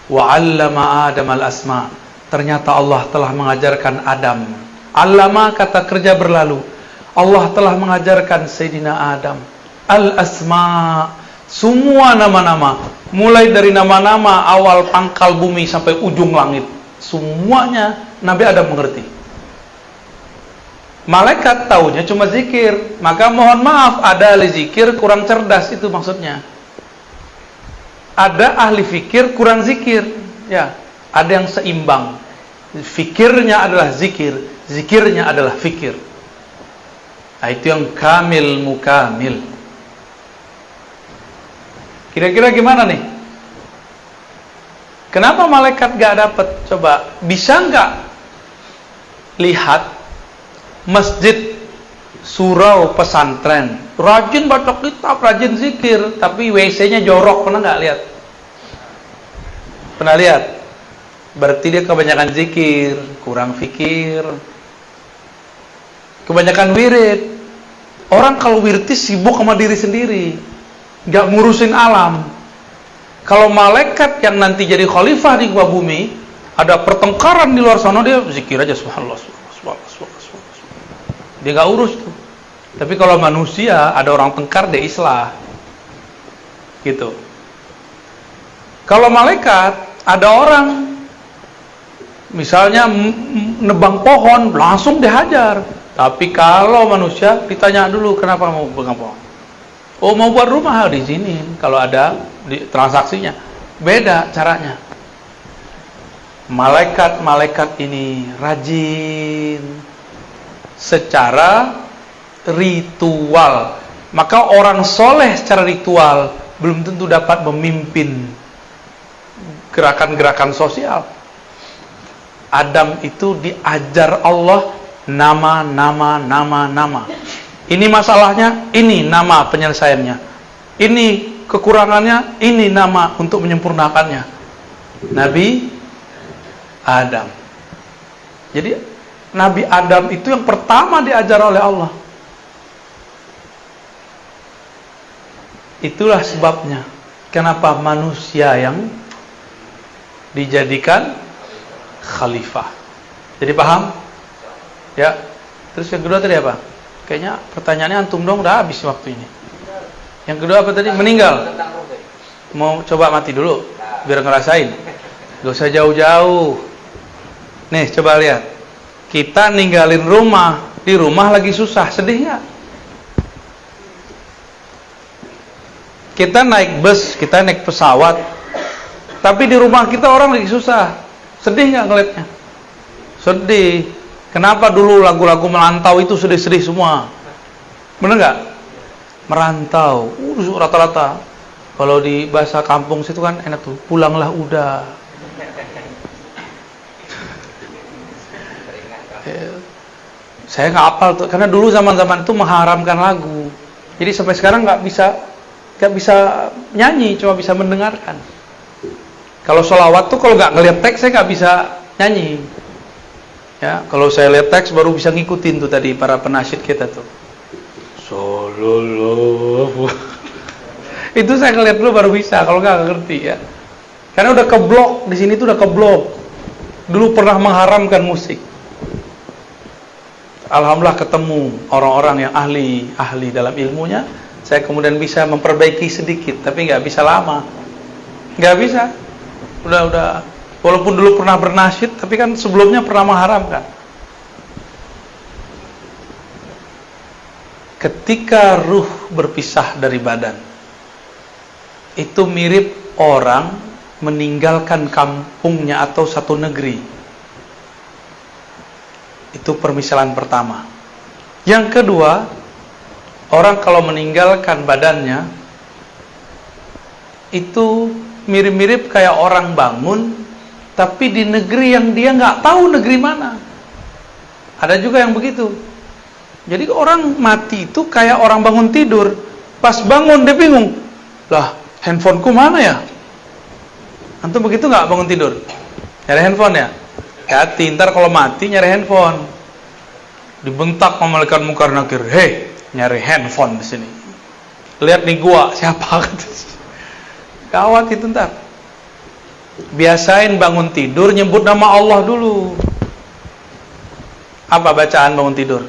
Wa 'allama Adam al-asma. Ternyata Allah telah mengajarkan Adam. 'Allama kata kerja berlalu. Allah telah mengajarkan Sayyidina Adam al-asma, semua nama-nama, mulai dari nama-nama awal pangkal bumi sampai ujung langit, semuanya Nabi Adam mengerti. Malaikat taunya cuma zikir, maka mohon maaf, ada ahli zikir kurang cerdas, itu maksudnya. Ada ahli fikir kurang zikir, ya. Ada yang seimbang, fikirnya adalah zikir, zikirnya adalah fikir. Nah, itu yang kamil mukamil. Kira-kira gimana nih? Kenapa malaikat gak dapat? Coba, bisa nggak lihat masjid, surau, pesantren, rajin baca kitab, rajin zikir, tapi WC-nya jorok, pernah nggak lihat? Pernah lihat? Berarti dia kebanyakan zikir, kurang fikir. Kebanyakan wirid. Orang kalau wirid sibuk sama diri sendiri, nggak ngurusin alam. Kalau malaikat yang nanti jadi khalifah di muka bumi, ada pertengkaran di luar sana, dia zikir aja subhanallah, subhanallah. Dia nggak urus tuh. Tapi kalau manusia ada orang tengkar, dia islah. Gitu. Kalau malaikat ada orang misalnya nebang pohon, langsung dihajar. Tapi kalau manusia ditanya dulu, kenapa mau nebang pohon? Oh, mau buat rumah, di sini. Kalau ada di transaksinya, beda caranya. Malaikat-malaikat ini rajin secara ritual. Maka orang soleh secara ritual belum tentu dapat memimpin gerakan-gerakan sosial. Adam itu diajar Allah nama. Ini masalahnya, ini nama penyelesaiannya. Ini kekurangannya, ini nama untuk menyempurnakannya. Nabi Adam. Jadi Nabi Adam itu yang pertama diajar oleh Allah. Itulah sebabnya kenapa manusia yang dijadikan khalifah. Jadi paham? Ya. Terus yang kedua tadi apa? Kayaknya pertanyaannya antum dong, udah habis waktu ini. Yang kedua apa tadi? Meninggal. Mau coba mati dulu biar ngerasain. Gak usah jauh-jauh. Nih, coba lihat. Kita ninggalin rumah, di rumah lagi susah, sedih nggak? Kita naik bus, kita naik pesawat, tapi di rumah kita orang lagi susah, sedih nggak ngeliatnya? Sedih. Kenapa dulu lagu-lagu merantau itu sedih-sedih semua? Bener nggak? Merantau, rata-rata. Kalau di bahasa kampung situ kan enak tuh, pulanglah udah. Saya nggak hafal tuh, karena dulu zaman-zaman itu mengharamkan lagu. Jadi sampai sekarang nggak bisa nyanyi, cuma bisa mendengarkan. Kalau sholawat tuh kalau nggak ngeliat teks saya nggak bisa nyanyi. Ya, kalau saya lihat teks baru bisa ngikutin tuh tadi para penasyid kita tuh. Sallallahu. Itu saya ngeliat dulu baru bisa, kalau nggak ngerti ya. Karena udah keblok di sini tuh udah keblok. Dulu pernah mengharamkan musik. Alhamdulillah ketemu orang-orang yang ahli dalam ilmunya. Saya kemudian bisa memperbaiki sedikit, tapi nggak bisa lama. Nggak bisa. Udah. Walaupun dulu pernah bernasyid, tapi kan sebelumnya pernah mengharamkan. Ketika ruh berpisah dari badan, itu mirip orang meninggalkan kampungnya atau satu negeri. Itu permisalan pertama. Yang kedua, orang kalau meninggalkan badannya, itu mirip-mirip kayak orang bangun, tapi di negeri yang dia nggak tahu negeri mana. Ada juga yang begitu. Jadi orang mati itu kayak orang bangun tidur. Pas bangun dia bingung. Lah, handphoneku mana ya? Antum begitu nggak bangun tidur? Nyari handphone ya? Hati, ntar kalau mati nyari handphone. Dibentak sama malaikat mungkar nakir. Hei, nyari handphone di sini. Lihat nih gua, siapa? Gawat itu ntar. Biasain bangun tidur nyebut nama Allah dulu. Apa bacaan bangun tidur?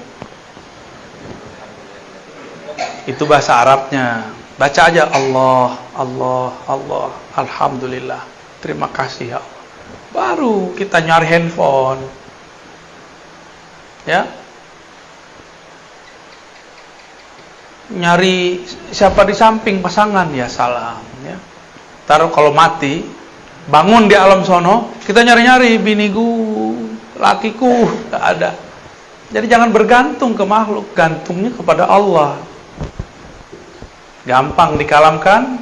Itu bahasa Arabnya. Baca aja Allah, Allah, Allah, Alhamdulillah. Terima kasih ya Allah. Baru kita nyari handphone. Ya. Nyari siapa di samping pasangan, ya salam ya. Taruh kalau mati bangun di alam sono, kita nyari-nyari biniku, lakiku, gak ada. Jadi jangan bergantung ke makhluk, gantungnya kepada Allah. Gampang dikalamkan,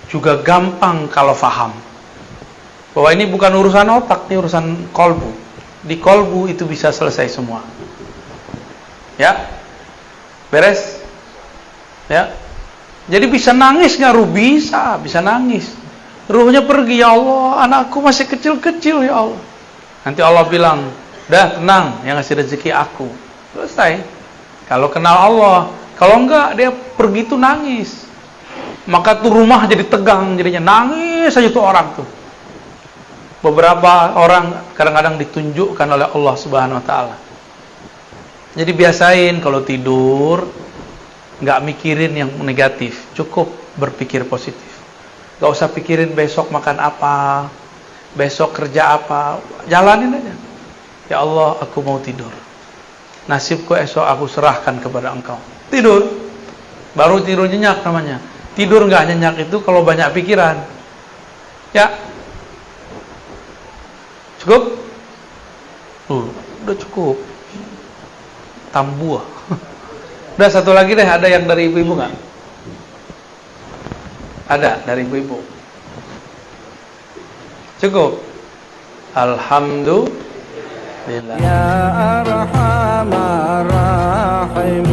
juga gampang kalau faham. Bahwa ini bukan urusan otak, ini urusan kolbu. Di kolbu itu bisa selesai semua. Ya, beres. Ya, jadi bisa nangis nggak ruh? Bisa nangis. Ruhnya pergi, ya Allah, anakku masih kecil-kecil ya Allah. Nanti Allah bilang, dah tenang, yang ngasih rezeki aku. Selesai. Kalau kenal Allah, kalau enggak dia pergi tuh nangis. Maka tuh rumah jadi tegang, jadinya nangis aja tuh orang tuh. Beberapa orang kadang-kadang ditunjukkan oleh Allah Subhanahu Wa Taala. Jadi biasain kalau tidur nggak mikirin yang negatif, cukup berpikir positif. Gak usah pikirin besok makan apa, besok kerja apa, jalanin aja. Ya Allah, aku mau tidur. Nasibku esok aku serahkan kepada Engkau. Tidur, baru tidur nyenyak namanya. Tidur nggak nyenyak itu kalau banyak pikiran. Ya, cukup? Udah cukup. Tambuah. Udah satu lagi deh, ada yang dari ibu-ibu nggak? Ada dari ibu-ibu. Cukup. Alhamdulillah. Ya Arhamar Rahim.